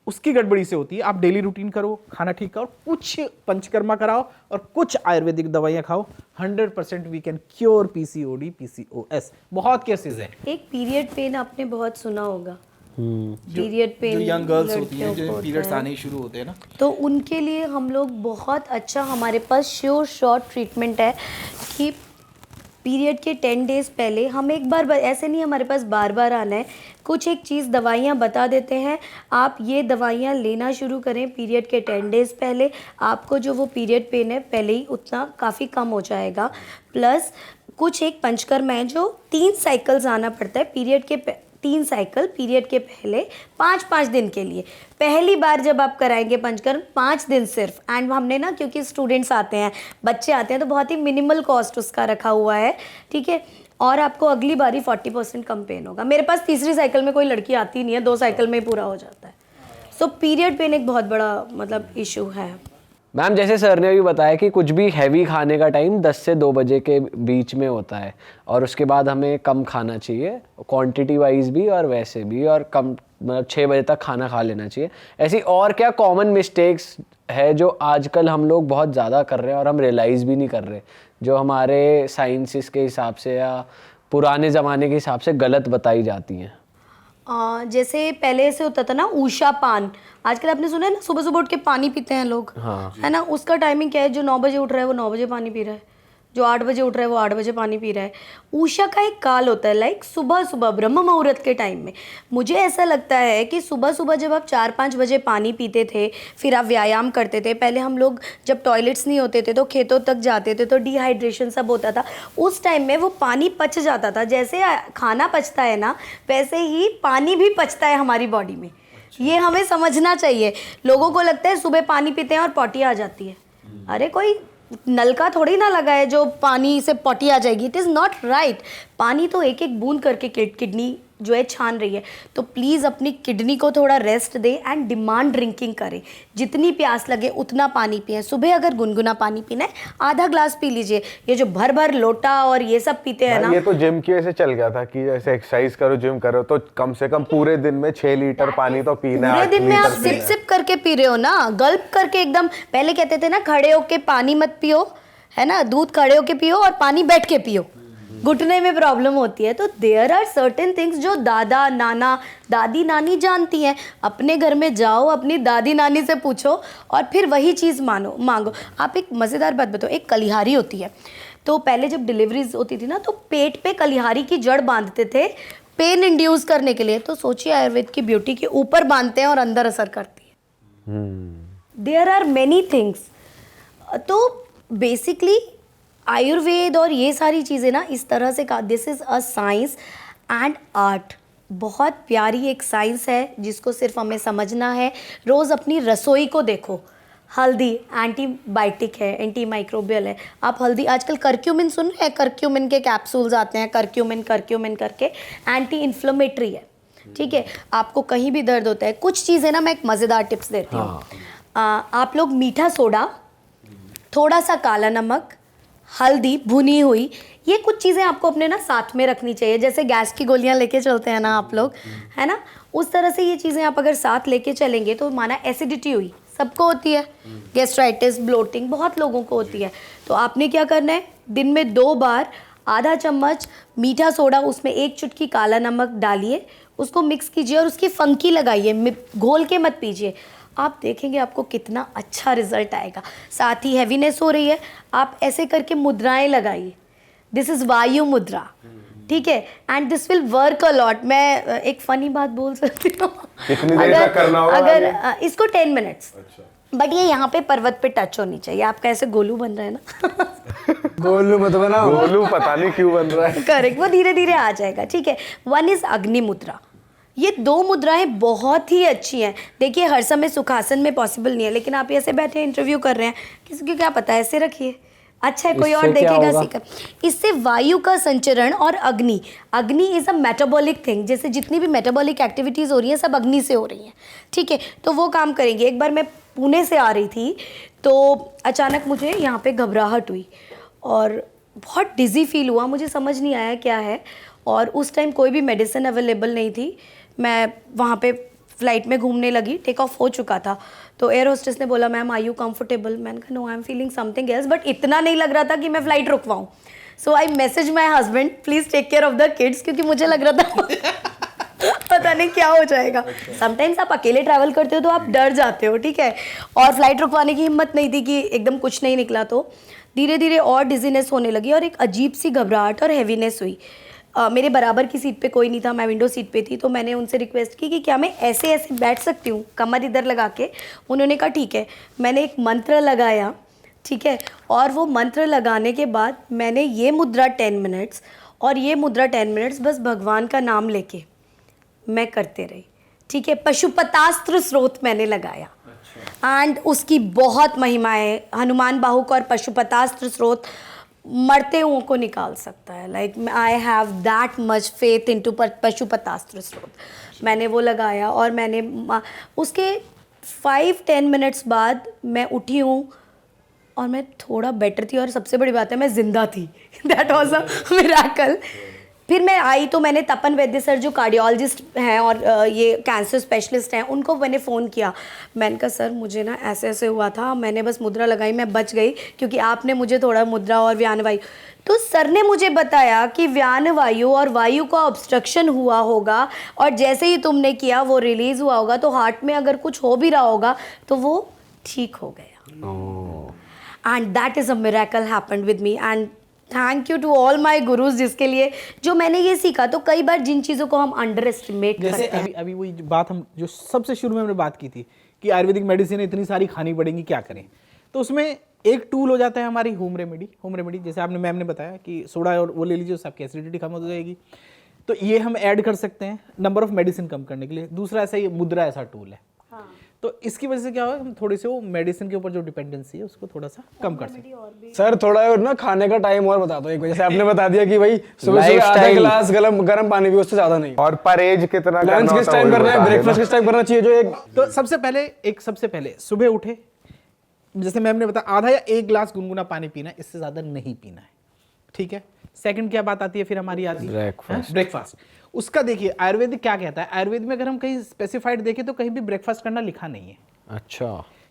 उसकी गड़बड़ी से होती है। आप डेली रूटीन करो, खाना ठीक करो, कुछ पंचकर्मा कराओ और कुछ आयुर्वेदिक दवाइयां खाओ, 100% we can cure PCOD, PCOS. बहुत केसेस हैं। एक पीरियड पेन आपने बहुत सुना होगा, पीरियड पेन जो यंग गर्ल्स होती हैं, जो पीरियड्स आने शुरू होते हैं ना, तो उनके लिए हम लोग बहुत अच्छा, हमारे पास श्योर शॉर्ट ट्रीटमेंट है कि पीरियड के 10 डेज पहले हम एक बार, ऐसे नहीं हमारे पास बार बार आना है, कुछ एक चीज़ दवाइयाँ बता देते हैं, आप ये दवाइयाँ लेना शुरू करें पीरियड के 10 डेज पहले। आपको जो वो पीरियड पेन है पहले ही उतना काफ़ी कम हो जाएगा। प्लस कुछ एक पंचकर्म है जो 3 साइकिल्स आना पड़ता है पीरियड के 3 साइकिल पीरियड के पहले 5-5 दिन के लिए। पहली बार जब आप कराएंगे पंचकर्म 5 दिन सिर्फ, एंड हमने ना, क्योंकि स्टूडेंट्स आते हैं, बच्चे आते हैं, तो बहुत ही मिनिमल कॉस्ट उसका रखा हुआ है, ठीक है। और आपको अगली बारी 40% कम पेन होगा। मेरे पास तीसरी साइकिल में कोई लड़की आती नहीं है, 2 साइकिल में ही पूरा हो जाता है। सो पीरियड पेन एक बहुत बड़ा मतलब इशू है। मैम जैसे सर ने भी बताया कि कुछ भी हैवी खाने का टाइम 10 से 2 बजे के बीच में होता है, और उसके बाद हमें कम खाना चाहिए, क्वांटिटी वाइज भी और वैसे भी, और कम मतलब 6 बजे तक खाना खा लेना चाहिए। ऐसी और क्या कॉमन मिस्टेक्स है जो आजकल हम लोग बहुत ज़्यादा कर रहे हैं और हम रियलाइज़ भी नहीं कर रहे, जो हमारे साइंसिस के हिसाब से या पुराने ज़माने के हिसाब से गलत बताई जाती हैं? जैसे पहले से होता था ना ऊषा पान, आजकल आपने सुना है ना, सुबह सुबह उठ के पानी पीते हैं लोग, हाँ। है ना। उसका टाइमिंग क्या है? जो 9 बजे उठ रहा है वो 9 बजे पानी पी रहा है, जो 8 बजे उठ रहा है वो 8 बजे पानी पी रहा है। ऊषा का एक काल होता है, लाइक सुबह सुबह ब्रह्म मुहूर्त के टाइम में। मुझे ऐसा लगता है कि सुबह सुबह जब आप 4-5 बजे पानी पीते थे, फिर आप व्यायाम करते थे, पहले हम लोग जब टॉयलेट्स नहीं होते थे तो खेतों तक जाते थे, तो डिहाइड्रेशन सब होता था, उस टाइम में वो पानी पच जाता था। जैसे खाना पचता है ना, वैसे ही पानी भी पचता है हमारी बॉडी में। ये हमें समझना चाहिए। लोगों को लगता है सुबह पानी पीते हैं और पॉटी आ जाती है। अरे कोई नलका थोड़ी ना लगा है जो पानी से पॉटी आ जाएगी। It is not right. पानी तो एक एक बूंद करके किडनी जो है छान रही है। तो प्लीज़ अपनी किडनी को थोड़ा रेस्ट दें एंड डिमांड ड्रिंकिंग करें। जितनी प्यास लगे उतना पानी पिएं। सुबह अगर गुनगुना पानी पीना है, आधा ग्लास पी लीजिए। ये जो भर भर लोटा और ये सब पीते हैं ना, ये तो जिम की वजह से चल गया था कि जैसे एक्सरसाइज करो, जिम करो, तो कम से कम पूरे दिन में 6 लीटर पानी तो पीना है। पूरे दिन में आप सिप सिप करके पी रहे हो ना, गल्प करके एकदम। पहले कहते थे ना खड़े होके पानी मत पियो, है ना, दूध खड़े होके पियो और पानी बैठ के पियो, घुटने में प्रॉब्लम होती है। तो देयर आर सर्टेन थिंग्स जो दादा नाना दादी नानी जानती हैं। अपने घर में जाओ, अपनी दादी नानी से पूछो और फिर वही चीज़ मांगो। आप एक मज़ेदार बात बताओ, एक कलिहारी होती है, तो पहले जब डिलीवरीज होती थी ना, तो पेट पे कलिहारी की जड़ बांधते थे पेन इंड्यूस करने के लिए। तो सोचिए आयुर्वेद की ब्यूटी के ऊपर बांधते हैं और अंदर असर करती है। There are many things. तो बेसिकली आयुर्वेद और ये सारी चीज़ें ना इस तरह से this is a science and art. बहुत प्यारी एक साइंस है जिसको सिर्फ हमें समझना है। रोज़ अपनी रसोई को देखो। हल्दी एंटीबायोटिक है, एंटी माइक्रोबियल है। आप हल्दी, आजकल करक्यूमिन सुन रहे हैं, करक्यूमिन के कैप्सूल्स आते हैं, करक्यूमिन करके, एंटी इन्फ्लेमेटरी है, ठीक है। आपको कहीं भी दर्द होता है, कुछ चीज़ें ना मैं एक मज़ेदार टिप्स देती हूँ। आप लोग मीठा सोडा, थोड़ा सा काला नमक, हल्दी भुनी हुई, ये कुछ चीज़ें आपको अपने ना साथ में रखनी चाहिए। जैसे गैस की गोलियां लेके चलते हैं ना आप लोग, है ना, उस तरह से ये चीज़ें आप अगर साथ लेके चलेंगे तो माना एसिडिटी हुई, सबको होती है, गैस्ट्राइटिस, ब्लोटिंग बहुत लोगों को होती है। तो आपने क्या करना है, दिन में 2 बार आधा चम्मच मीठा सोडा, उसमें 1 चुटकी काला नमक डालिए, उसको मिक्स कीजिए और उसकी फंकी लगाइए, घोल के मत पीजिए। आप देखेंगे आपको कितना अच्छा रिजल्ट आएगा। साथ ही हैवीनेस हो रही है, आप ऐसे करके मुद्राएं लगाइए, दिस इज वायु मुद्रा, ठीक है, and this will work a lot. मैं एक फनी बात बोल सकती हूँ, कितनी देर तक करना होगा? अगर इसको 10 मिनट्स, बट ये यहाँ पे पर्वत पे टच होनी चाहिए। आपका ऐसे गोलू बन रहा है ना गोलू मत बनाओ। गोलू पता नहीं क्यों बन रहा है। करेक्ट, वो धीरे धीरे आ जाएगा, ठीक है। वन इज अग्नि मुद्रा। ये 2 मुद्राएं बहुत ही अच्छी हैं। देखिए हर समय सुखासन में पॉसिबल नहीं है, लेकिन आप ऐसे बैठे इंटरव्यू कर रहे हैं, किसी को क्या पता है, ऐसे रखिए, अच्छा है, कोई और इससे क्या देखेगा होगा? सीखा। इससे वायु का संचरण और अग्नि इज अ मेटाबॉलिक थिंग, जैसे जितनी भी मेटाबॉलिक एक्टिविटीज़ हो रही हैं सब अग्नि से हो रही हैं, ठीक है, तो वो काम करेंगे। एक बार मैं पुणे से आ रही थी तो अचानक मुझे यहाँ पे घबराहट हुई और बहुत डिज़ी फील हुआ, मुझे समझ नहीं आया क्या है, और उस टाइम कोई भी मेडिसिन अवेलेबल नहीं थी। मैं वहाँ पे फ्लाइट में घूमने लगी, टेक ऑफ हो चुका था, तो एयर होस्टेस ने बोला मैम आर यू कंफर्टेबल, मैंने कहा no I am feeling something else, but इतना नहीं लग रहा था कि मैं फ्लाइट रुकवाऊँ। So I message my husband please take care of the kids, क्योंकि मुझे लग रहा था पता नहीं क्या हो जाएगा। समटाइम्स आप अकेले ट्रैवल करते हो तो आप डर जाते हो, ठीक है, और फ्लाइट रुकवाने की हिम्मत नहीं थी कि एकदम कुछ नहीं निकला, तो धीरे धीरे और डिजीनेस होने लगी और एक अजीब सी घबराहट और हैवीनेस हुई। मेरे बराबर की सीट पे कोई नहीं था, मैं विंडो सीट पे थी, तो मैंने उनसे रिक्वेस्ट की कि क्या मैं ऐसे ऐसे बैठ सकती हूँ, कमर इधर लगा के। उन्होंने कहा ठीक है। मैंने एक मंत्र लगाया, ठीक है, और वो मंत्र लगाने के बाद मैंने ये मुद्रा 10 मिनट्स और ये मुद्रा 10 मिनट्स बस भगवान का नाम लेके मैं करते रही, ठीक है। पशुपतास्त्र स्रोत मैंने लगाया एंड उसकी बहुत महिमा है। हनुमान बाहुक और पशुपतास्त्र स्रोत मरते हुओं को निकाल सकता है। Like I have that much faith into Pashupatastra स्रोत। मैंने वो लगाया और मैंने उसके 5-10 मिनट्स बाद मैं उठी हूँ और मैं थोड़ा बेटर थी, और सबसे बड़ी बात है मैं जिंदा थी। That was a miracle. फिर मैं आई तो मैंने तपन वैद्य सर जो कार्डियोलॉजिस्ट हैं और ये कैंसर स्पेशलिस्ट हैं, उनको मैंने फ़ोन किया। मैंने कहा सर मुझे ना ऐसे ऐसे हुआ था, मैंने बस मुद्रा लगाई, मैं बच गई क्योंकि आपने मुझे थोड़ा मुद्रा और व्यान वायु। तो सर ने मुझे बताया कि व्यान वायु और वायु का ऑब्स्ट्रक्शन हुआ होगा और जैसे ही तुमने किया वो रिलीज़ हुआ होगा, तो हार्ट में अगर कुछ हो भी रहा होगा तो वो ठीक हो गया। And that is a miracle happened with me and thank you to all my gurus, जिसके लिए जो मैंने ये सीखा। तो कई बार जिन चीज़ों को हम अंडर एस्टिमेट जैसे करते हैं, अभी वही बात हम जो सबसे शुरू में हमने बात की थी कि आयुर्वेदिक मेडिसिन इतनी सारी खानी पड़ेंगी, क्या करें, तो उसमें एक टूल हो जाता है हमारी होम रेमेडी। जैसे आपने मैम ने बताया कि सोडा और वो ले लीजिए, उससे आपकी एसिडिटी कम हो जाएगी, तो ये हम ऐड कर सकते हैं नंबर ऑफ मेडिसिन कम करने के लिए। दूसरा ऐसा ये मुद्रा ऐसा टूल है। तो इसकी वजह से क्या होगा, हम थोड़े से वो मेडिसिन के ऊपर जो डिपेंडेंसी है उसको थोड़ा सा कम कर सकते हैं। सर थोड़ा और ना खाने का टाइम और बता दो एक, जैसे आपने बता दिया कि भाई सुबह आधा Lifestyle। गिलास गर्म पानी भी, उससे ज्यादा नहीं। और परहेज कितना लंच करना किस होता है टाइम वो भी करना है, बता ब्रेकफास्ट देना। किस टाइम करना चाहिए, जो एक तो सबसे पहले सुबह उठे, जैसे मैम ने बताया आधा या 1 गिलास गुनगुना पानी पीना है, इससे ज़्यादा नहीं पीना है, ठीक है। सेकंड क्या बात आती है फिर हमारी आती है ब्रेकफास्ट। उसका देखिए आयुर्वेदिक क्या कहता है, आयुर्वेद में अगर हम कहीं स्पेसिफाइड देखें तो कहीं भी ब्रेकफास्ट करना लिखा नहीं है। अच्छा,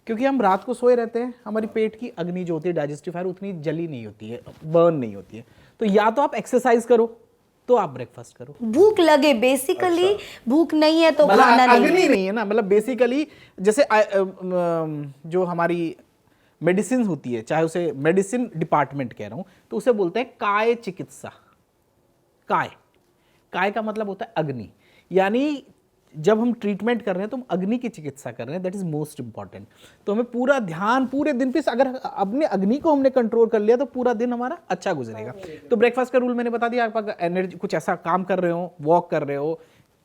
क्योंकि हम रात को सोए रहते हैं, हमारी पेट की अग्नि जो होती है डाइजेस्टिव फायर उतनी जली नहीं होती है, बर्न नहीं होती है। तो या तो आप एक्सरसाइज करो तो आप ब्रेकफास्ट करो। भूख लगे बेसिकली, भूख नहीं है तो मतलब खाना अग्नि नहीं है ना, मतलब बेसिकली जैसे जो हमारी मेडिसिन होती है, चाहे उसे मेडिसिन डिपार्टमेंट कह रहा हूं, तो उसे बोलते हैं काय चिकित्सा। काय का मतलब होता है अग्नि, यानी जब हम ट्रीटमेंट कर रहे हैं तो हम अग्नि की चिकित्सा कर रहे हैं, दैट इज मोस्ट इंपॉर्टेंट। तो हमें पूरा ध्यान पूरे दिन पे, अगर अपने अग्नि को हमने कंट्रोल कर लिया तो पूरा दिन हमारा अच्छा गुजरेगा। तो ब्रेकफास्ट का रूल मैंने बता दिया, आप अगर एनर्जी कुछ ऐसा काम कर रहे हो, वॉक कर रहे हो,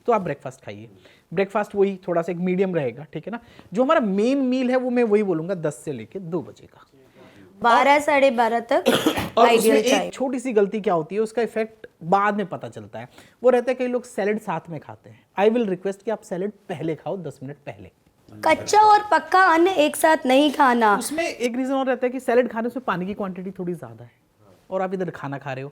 तो आप ब्रेकफास्ट खाइए। ब्रेकफास्ट वही थोड़ा सा एक मीडियम रहेगा, ठीक है ना। जो हमारा मेन मील है वो मैं वही बोलूंगा 10 से लेके 2 बजे का, 12-12:30 तक और उसमें आइडियल चाहिए। एक छोटी सी गलती क्या होती है, उसका इफेक्ट बाद में पता चलता है, वो रहता है कई लोग सैलेड साथ में खाते हैं। आई विल रिक्वेस्ट कि आप सैलेड पहले खाओ, 10 मिनट पहले। कच्चा और पक्का अन्न एक साथ नहीं खाना। उसमें एक रीजन और रहता है कि सैलेड खाने से पानी की क्वांटिटी थोड़ी ज्यादा है और आप इधर खाना खा रहे हो।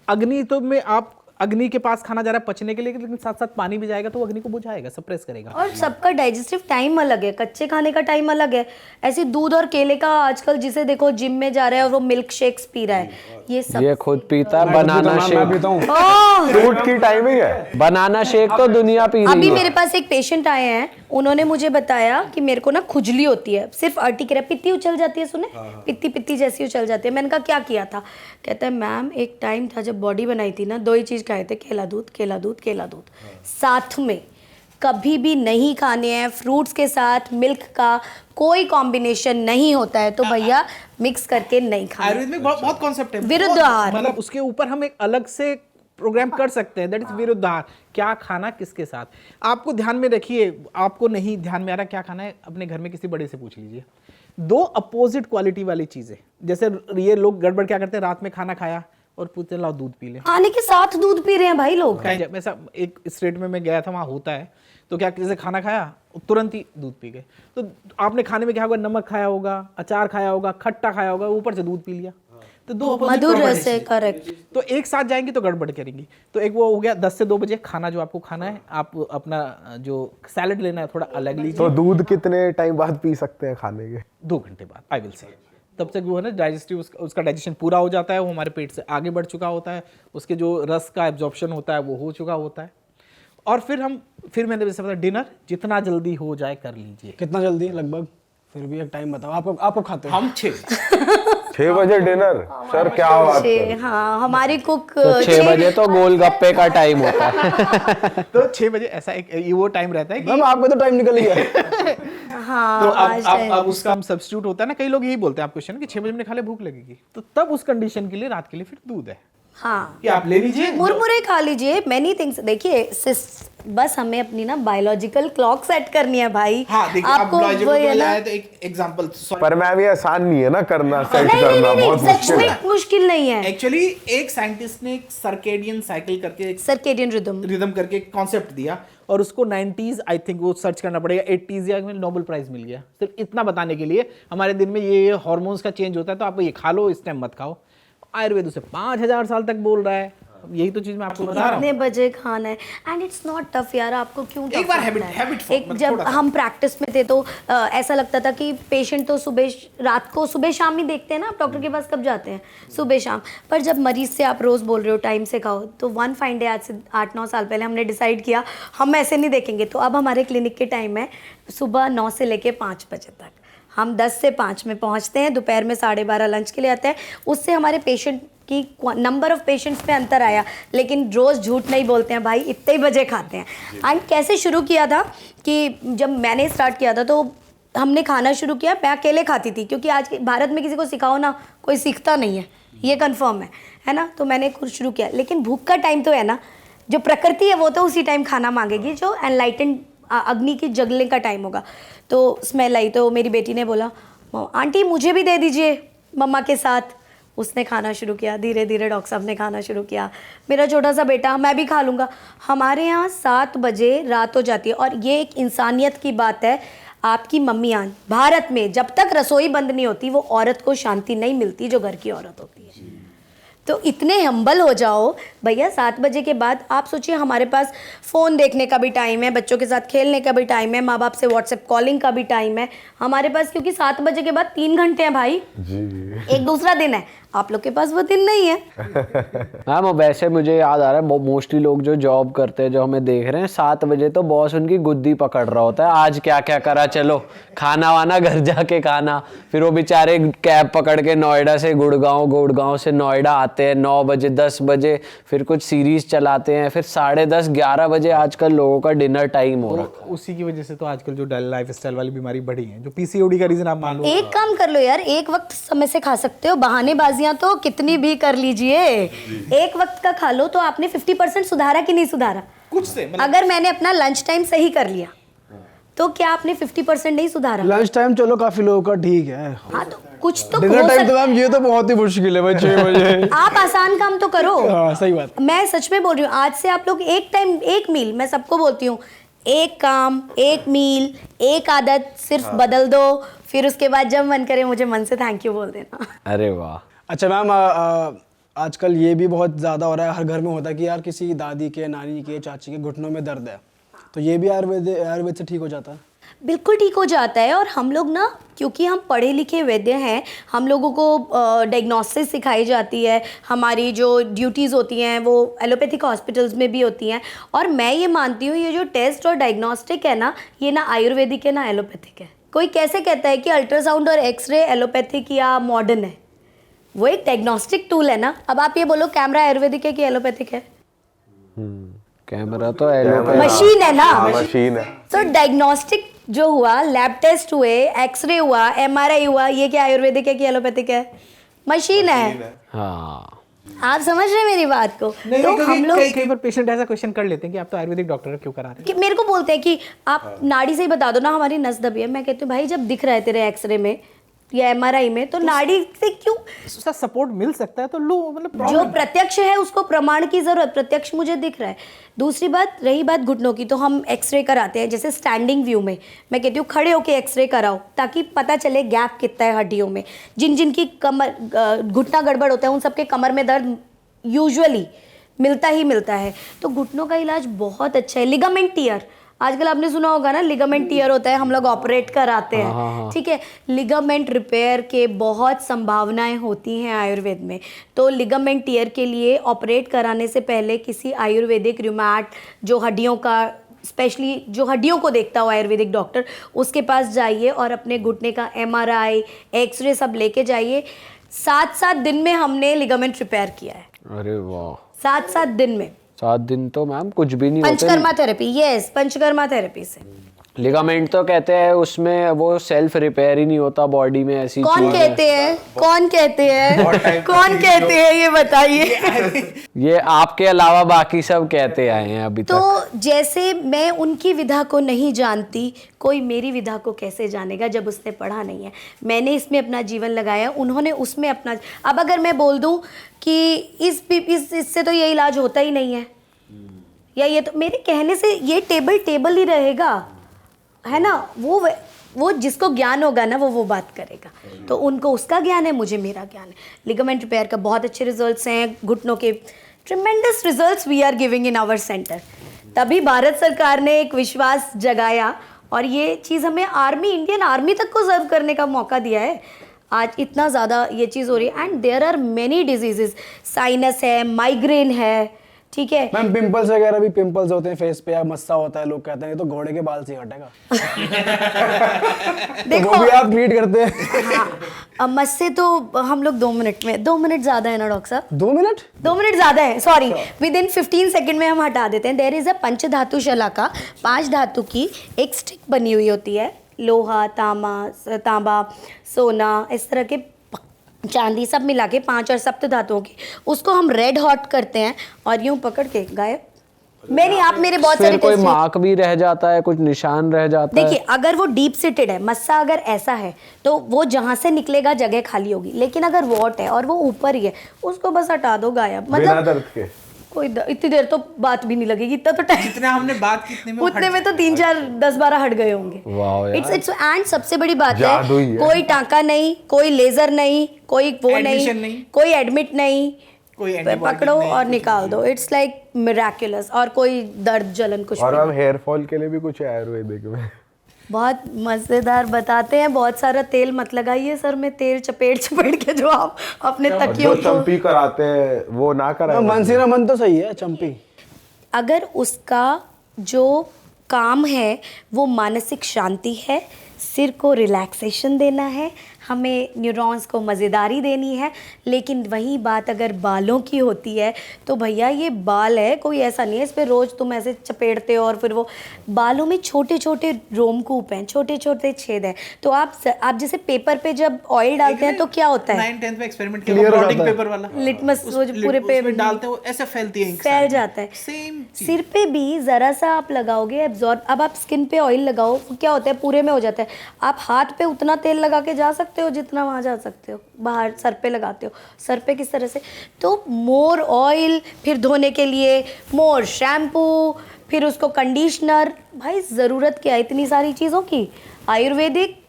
अग्नि तो में आप अग्नि के पास खाना जा रहा है पचने के लिए, लेकिन साथ साथ पानी भी जाएगा तो वो अग्नि को बुझाएगा, सप्रेस करेगा। और सबका डाइजेस्टिव टाइम अलग है, कच्चे खाने का टाइम अलग है। ऐसे दूध और केले का आजकल जिसे देखो जिम में जा रहा है और वो मिल्क शेक्स पी रहा है, ये सब ये खुद पीता है बनाना मैं शेक। पीता हूँ। ओह! फ्रूट की टाइमिंग है। बनाना शेक तो दुनिया पी रही अभी है। मेरे पास एक पेशेंट आए हैं, उन्होंने मुझे बताया कि मेरे को ना खुजली होती है, सिर्फ अर्टिकेरिया, पित्ती उछल जाती है, सुने, पित्ती पित्ती जैसी उछल जाती है। मैंने कहा क्या किया था? कहता है मैम एक टाइम था जब बॉडी बनाई थी ना, 2 ही चीज़ खाए थे, केला दूध, केला दूध, केला दूध, साथ में कभी भी नहीं खाने हैं। फ्रूट्स के साथ मिल्क का कोई कॉम्बिनेशन नहीं होता है, तो भैया मिक्स करके नहीं खाना। आयुर्वेद में बहुत बहुत कॉन्सेप्ट है, विरुद्ध आहार। मतलब उसके ऊपर हम एक अलग से प्रोग्राम कर सकते हैं, दैट इज विरुद्ध आहार। क्या खाना किसके साथ, आपको ध्यान में रखिए। आपको नहीं ध्यान में आ रहा क्या खाना है, अपने घर में किसी बड़े से पूछ लीजिए। 2 अपोजिट क्वालिटी वाली चीजें, जैसे ये लोग गड़बड़ क्या करते हैं, रात में खाना खाया और पूछते लाओ दूध पी ले, खाने के साथ दूध पी रहे हैं भाई लोग। ऐसा एक स्टेट में मैं गया था, वहाँ होता है। तो क्या, जैसे खाना खाया तुरंत ही दूध पी गए। तो आपने खाने में क्या होगा, नमक खाया होगा, अचार खाया होगा, खट्टा खाया होगा, ऊपर से दूध पी लिया। तो 2 मधुर रस है, करेक्ट। तो एक साथ जाएंगी तो गड़बड़ करेंगी। तो एक वो हो गया 10 से 2 बजे खाना जो आपको खाना है, आप अपना जो सैलेड लेना है थोड़ा अलग लीजिए। तो दूध कितने टाइम बाद पी सकते हैं खाने के? 2 घंटे बाद आई विल से। तब तक वो है ना डाइजेस्टिव, उसका डाइजेशन पूरा हो जाता है, वो हमारे पेट से आगे बढ़ चुका होता है, उसके जो रस का एब्जॉर्प्शन होता है वो हो चुका होता है। और फिर मैंने जैसे बताया, डिनर जितना जल्दी हो जाए कर लीजिए। कितना जल्दी लगभग? फिर भी एक टाइम बताओ, आपको खाते हो? हम 6 बजे डिनर? सर क्या बात है। हाँ, हमारी कुक तो 6 बजे तो गोलगप्पे का टाइम होता है। तो 6 बजे ऐसा एक ये वो टाइम रहता है कि मैम आपको तो टाइम निकल गया। हाँ, तो आज अब उसका हम सब्स्टिट्यूट होता है ना, कई लोग यही बोलते हैं आप क्वेश्चन कि 6 बजे मैंने खा लिया, भूख लगेगी। तो तब उस कंडीशन के लिए रात के लिए फिर दूध है हाँ, कि आप ले लीजिए, मुरमुरे खा लीजिए, मैनी थिंग्स। देखिए बस हमें अपनी ना बायोलॉजिकल क्लॉक सेट करनी है भाई। हाँ देखिए, आपको आप वो है ना, तो एक एग्जांपल, पर मैम ये आसान नहीं है ना करना, सेट नहीं करना बहुत सच मुश्किल है। में मुश्किल नहीं है। एक्चुअली एक साइंटिस्ट ने एक सर्केडियन साइकिल करके, एक सर्केडियन रिदम, रिदम करके एक कॉन्सेप्ट दिया, और उसको 90s आई थिंक वो सर्च करना पड़ेगा, 80s या में नोबेल प्राइज मिल गया सिर्फ इतना बताने के लिए हमारे दिन में ये हार्मोन्स का चेंज होता है, तो आप ये खा लो, इस टाइम मत खाओ। आयुर्वेद उसे 5000 साल तक बोल रहा है। यही तो चीज मैं आपको बता रहा हूँ। कितने बजे खाना है, एंड इट्स नॉट टफ यार। आपको क्यों एक tough बार लगता है? हैबिट फॉर्म, एक जब हम प्रैक्टिस में थे तो ऐसा लगता था कि पेशेंट तो रात को सुबह शाम ही देखते हैं ना, आप डॉक्टर के पास कब जाते हैं, सुबह शाम। पर जब मरीज से आप रोज बोल रहे हो टाइम से खाओ, तो वन फाइन डे आज से 8-9 साल पहले हमने डिसाइड किया हम ऐसे नहीं देखेंगे। तो अब हमारे क्लिनिक के टाइम है सुबह 9 से लेके 5 बजे तक, हम 10 से 5 में पहुंचते हैं, दोपहर में 12:30 लंच के लिए आते हैं। उससे हमारे पेशेंट की नंबर ऑफ पेशेंट्स में अंतर आया, लेकिन रोज़ झूठ नहीं बोलते हैं भाई, इतने ही बजे खाते हैं। एंड कैसे शुरू किया था कि जब मैंने स्टार्ट किया था तो हमने खाना शुरू किया, मैं अकेले खाती थी, क्योंकि आज के भारत में किसी को सिखाओ ना, कोई सीखता नहीं है, ये कंफर्म है ना। तो मैंने खुद शुरू किया, लेकिन भूख का टाइम तो है ना, जो प्रकृति है वो तो उसी टाइम खाना मांगेगी, जो एनलाइटेंड अग्नि की जगने का टाइम होगा। तो स्मेल आई तो मेरी बेटी ने बोला आंटी मुझे भी दे दीजिए मम्मा के साथ। उसने खाना शुरू किया, धीरे धीरे डॉक्टर साहब ने खाना शुरू किया। मेरा छोटा सा बेटा, मैं भी खा लूँगा। हमारे यहाँ 7 बजे रात हो जाती है, और ये एक इंसानियत की बात है। आपकी मम्मियाँ भारत में जब तक रसोई बंद नहीं होती, वो औरत को शांति नहीं मिलती जो घर की औरत होती है। तो इतने हम्बल हो जाओ भैया। 7 बजे के बाद आप सोचिए, हमारे पास फ़ोन देखने का भी टाइम है, बच्चों के साथ खेलने का भी टाइम है, माँ बाप से व्हाट्सएप कॉलिंग का भी टाइम है हमारे पास, क्योंकि 7 बजे के बाद 3 घंटे हैं भाई जी। एक दूसरा दिन है। आप लोग के पास वो दिन नहीं है। मैम वैसे मुझे याद आ रहा है, मोस्टली लोग जो जॉब करते हैं, जो हमें देख रहे हैं, 7 बजे तो बॉस उनकी गुद्दी पकड़ रहा होता है, आज क्या क्या करा, चलो खाना वाना घर जाके खाना। फिर वो बेचारे कैब पकड़ के नोएडा से गुड़गांव से नोएडा आते हैं 9 बजे 10 बजे, फिर कुछ सीरीज चलाते हैं, फिर 10:30 11 बजे आजकल लोगों का डिनर टाइम हो रहा है। उसी की वजह से तो आजकल जो लाइफ स्टाइल वाली बीमारी बढ़ी है, जो पीसीओडी का रीजन आप मान लो। एक काम कर लो यार, एक वक्त समय से खा सकते हो, बहानेबाजियां तो कितनी भी कर लीजिए, एक वक्त का खा लो। तो आपने 50% सुधारा कि नहीं सुधारा? कुछ से अगर मैंने अपना लंच टाइम सही कर लिया तो क्या आपने 50% नहीं सुधारा? लंच टाइम चलो काफी लोगों का ठीक है, हाँ तो कुछ तो डिनर हो टाइम तो सकता। मैम ये तो बहुत ही मुश्किल है भाई, 6 बजे। आप आसान काम तो करो। हाँ सही बात। मैं सच में बोल रही हूँ, आज से आप लोग एक टाइम एक मील, मैं सबको बोलती हूँ, एक काम एक मील एक आदत सिर्फ बदल दो, फिर उसके बाद जब मन करे मुझे मन से थैंक यू बोल देना। अरे वाह। अच्छा मैम, आजकल ये भी बहुत ज़्यादा हो रहा है, हर घर में होता है कि यार किसी दादी के, नानी के, चाची के घुटनों में दर्द है, तो ये भी आयुर्वेद से ठीक हो जाता है? बिल्कुल ठीक हो जाता है। और हम लोग ना, क्योंकि हम पढ़े लिखे वैद्य हैं, हम लोगों को डायग्नोसिस सिखाई जाती है, हमारी जो ड्यूटीज़ होती हैं वो एलोपैथिक हॉस्पिटल्स में भी होती हैं। और मैं ये मानती हूँ ये जो टेस्ट और डायग्नोस्टिक है ना, ये ना आयुर्वेदिक है ना एलोपैथिक है। कोई कैसे कहता है कि अल्ट्रासाउंड और एक्सरे एलोपैथिक या मॉडर्न है? वो एक डायग्नोस्टिक टूल है ना। अब आप ये बोलो कैमरा आयुर्वेदिक है कि एलोपैथिक है? कैमरा तो एलोपैथी मशीन है ना। मशीन है। तो डायग्नोस्टिक जो हुआ, लैब टेस्ट हुए, एक्सरे हुआ, एमआरआई हुआ, ये क्या आयुर्वेदिक है कि एलोपैथिक है? मशीन है। हाँ आप समझ रहे हैं मेरी बात को? तो हम लोग कई बार पेशेंट ऐसा क्वेश्चन कर लेते हैं कि आप तो आयुर्वेदिक डॉक्टर हो, क्यों करा रहे हैं? कि मेरे को बोलते हैं कि आप नाड़ी से ही बता दो ना हमारी नस दबी है। मैं कहती हूँ भाई जब दिख रहा है तेरे एक्सरे में या एमआरआई में, तो नाड़ी से क्यों? उसका सपोर्ट मिल सकता है तो लो, मतलब जो प्रत्यक्ष है उसको प्रमाण की जरूरत, प्रत्यक्ष मुझे दिख रहा है। दूसरी बात, रही बात घुटनों की, तो हम एक्सरे कराते हैं जैसे स्टैंडिंग व्यू में। मैं कहती हूँ खड़े होके एक्सरे कराओ ताकि पता चले गैप कितना है हड्डियों में। जिन जिन की कमर घुटना गड़बड़ होता है उन सबके कमर में दर्द यूजुअली मिलता ही मिलता है। तो घुटनों का इलाज बहुत अच्छा है। लिगामेंट टियर, आजकल आपने सुना होगा ना, लिगामेंट टियर होता है, हम लोग ऑपरेट कराते हैं, ठीक है। लिगामेंट रिपेयर के बहुत संभावनाएं होती हैं आयुर्वेद में। तो लिगामेंट टियर के लिए ऑपरेट कराने से पहले किसी आयुर्वेदिक रिमैट, जो हड्डियों का, स्पेशली जो हड्डियों को देखता हो आयुर्वेदिक डॉक्टर, उसके पास जाइए और अपने घुटने का एमआरआई, एक्सरे सब लेके जाइए। 7-7 दिन में हमने लिगामेंट रिपेयर किया है। अरे वाह, 7-7 दिन में। 7 दिन तो मैम कुछ भी नहीं होते। Panchakarma therapy, yes, panchakarma therapy से। लिगामेंट तो कहते हैं उसमें वो सेल्फ रिपेयर ही नहीं होता बॉडी में, ऐसी कौन चीज है। कहते हैं? कौन कहते हैं? कौन कहते हैं ये बताइए। ये आपके अलावा बाकी सब कहते आए हैं अभी तक। तो जैसे मैं उनकी विधा को नहीं जानती, कोई मेरी विधा को कैसे जानेगा जब उसने पढ़ा नहीं है। मैंने इसमें अपना जीवन लगाया, उन्होंने उसमें अपना। अब अगर मैं बोल दूं कि इससे तो ये इलाज होता ही नहीं है, या ये तो मेरे कहने से ये टेबल ही रहेगा, है ना। वो जिसको ज्ञान होगा ना वो बात करेगा। तो उनको उसका ज्ञान है, मुझे मेरा ज्ञान है। लिगामेंट रिपेयर का बहुत अच्छे रिजल्ट्स हैं, घुटनों के tremendous results we are giving in our centre. तभी भारत सरकार ने एक विश्वास जगाया और ये चीज़ हमें आर्मी, इंडियन आर्मी तक को सर्व करने का मौका दिया है। आज इतना ज़्यादा ये चीज़ हो रही है। And there are many diseases, sinus है, माइग्रेन है, ठीक है मैम। पिंपल्स वगैरह भी, पिंपल्स होते हैं फेस पे या मस्सा होता है, लोग कहते हैं ये तो घोड़े के बाल से ही हटेगा। देखो, वो भी आप ट्रीट करते हैं। हाँ, अब मस्से तो हम लोग 2 मिनट में, 2 मिनट ज़्यादा है ना डॉक्टर साहब? 2 मिनट? 2 मिनट ज़्यादा है, सॉरी, विद इन 15 सेकेंड में हम हटा देते हैं। देयर इज़ अ पंचधातु शलाका, 5 धातु की एक स्टिक बनी हुई होती है। लोहा, तांबा, सोना, इस तरह के, चांदी, सब मिला के 5 और सप्त धातुओं की, उसको हम रेड हॉट करते हैं और यूं पकड़ के गायब। मैंने आप मेरे बहुत सारे फिर कोई टेस्ट, मार्क भी रह जाता है, कुछ निशान रह जाता है। देखिए अगर वो डीप सिटेड है, मस्सा अगर ऐसा है तो वो जहां से निकलेगा जगह खाली होगी। लेकिन अगर वॉट है और वो ऊपर ही है, उसको बस हटा दो, गायब। बिना मतलब दर्द के। कोई इतनी देर तो बात भी नहीं लगेगी, इतना तो टाइम, जितना हमने बात की उतने में तो 3-4 10-12 हट गए होंगे। वाह यार। इट्स एंड सबसे बड़ी बात जादू ही है, है। कोई टांका नहीं, कोई लेजर नहीं, कोई वो Admission नहीं, नहीं। कोई एडमिट नहीं, कोई antibiotic पकड़ो नहीं, और निकाल दो। It's like miraculous. और कोई दर्द जलन कुछ और नहीं। हम हेयर फॉल के लिए भी कुछ है आयुर्वेदिक में। बहुत मजेदार बताते हैं। बहुत सारा तेल मत लगाइए सर में, तेल चपेट के जो आप अपने जो तकियों को, चंपी कराते हैं वो ना कराए। मन से ना मन तो सही है, चंपी। अगर उसका जो काम है वो मानसिक शांति है, सिर को रिलैक्सेशन देना है, हमें न्यूरॉन्स को मज़ेदारी देनी है। लेकिन वही बात अगर बालों की होती है तो भैया ये बाल है, कोई ऐसा नहीं है इस पर रोज़ तुम ऐसे चपेटते हो और फिर वो बालों में छोटे छोटे रोमकूप हैं, छोटे छोटे छेद हैं। तो आप जैसे पेपर पे जब ऑयल डालते हैं तो क्या होता है, 9th-10th में एक्सपेरिमेंट किया ब्लॉटिंग पेपर वाला, लिटमस वो जो पूरे पे उसमें डालते हो ऐसे फैलती है, फैल जाता है। सेम सिर पे भी ज़रा सा आप लगाओगे एब्जॉर्ब। अब आप स्किन पे ऑयल लगाओ, क्या होता है पूरे में हो जाता है। आप हाथ पे उतना तेल लगा के जा सकते हो जितना वहाँ जा सकते हो, बाहर सर पे लगाते हो। सर पे किस तरह से, तो मोर ऑयल, फिर धोने के लिए मोर शैम्पू, फिर उसको कंडीशनर। भाई ज़रूरत क्या है इतनी सारी चीज़ों की? आयुर्वेदिक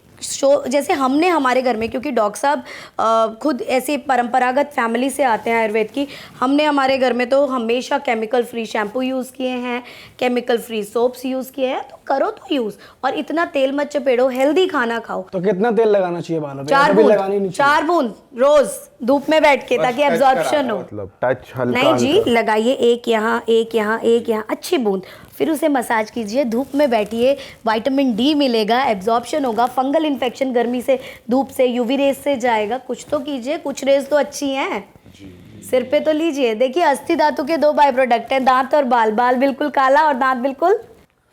जैसे हमने हमारे घर में, क्योंकि डॉक्टर साहब खुद ऐसे परंपरागत फैमिली से आते हैं आयुर्वेद की, हमने हमारे घर में तो हमेशा केमिकल फ्री शैम्पू यूज़ किए हैं, केमिकल फ्री सोप्स यूज़ किए हैं। तो करो तो यूज, और इतना तेल मत चपेड़ो, हेल्दी खाना खाओ। तो कितना तेल लगाना चाहिए बालों पे? 4 कभी बूंद, लगानी नहीं चाहिए। 4 बूंद रोज धूप में बैठ के, ताकि एब्जॉर्प्शन हो। मतलब टच हल्का नहीं जी, हल्का। लगाइए, एक यहाँ एक यहाँ एक यहाँ, अच्छी बूंद, फिर उसे मसाज कीजिए, धूप में बैठिए, विटामिन डी मिलेगा, एब्जॉर्प्शन होगा, फंगल इन्फेक्शन गर्मी से, धूप से, यूवी रेज से जाएगा। कुछ तो कीजिए, कुछ रेज तो अच्छी हैं, सिर पे तो लीजिए। देखिए अस्थि धातु के 2 बाय प्रोडक्ट हैं, दांत और बाल। बाल बिल्कुल काला और दांत बिल्कुल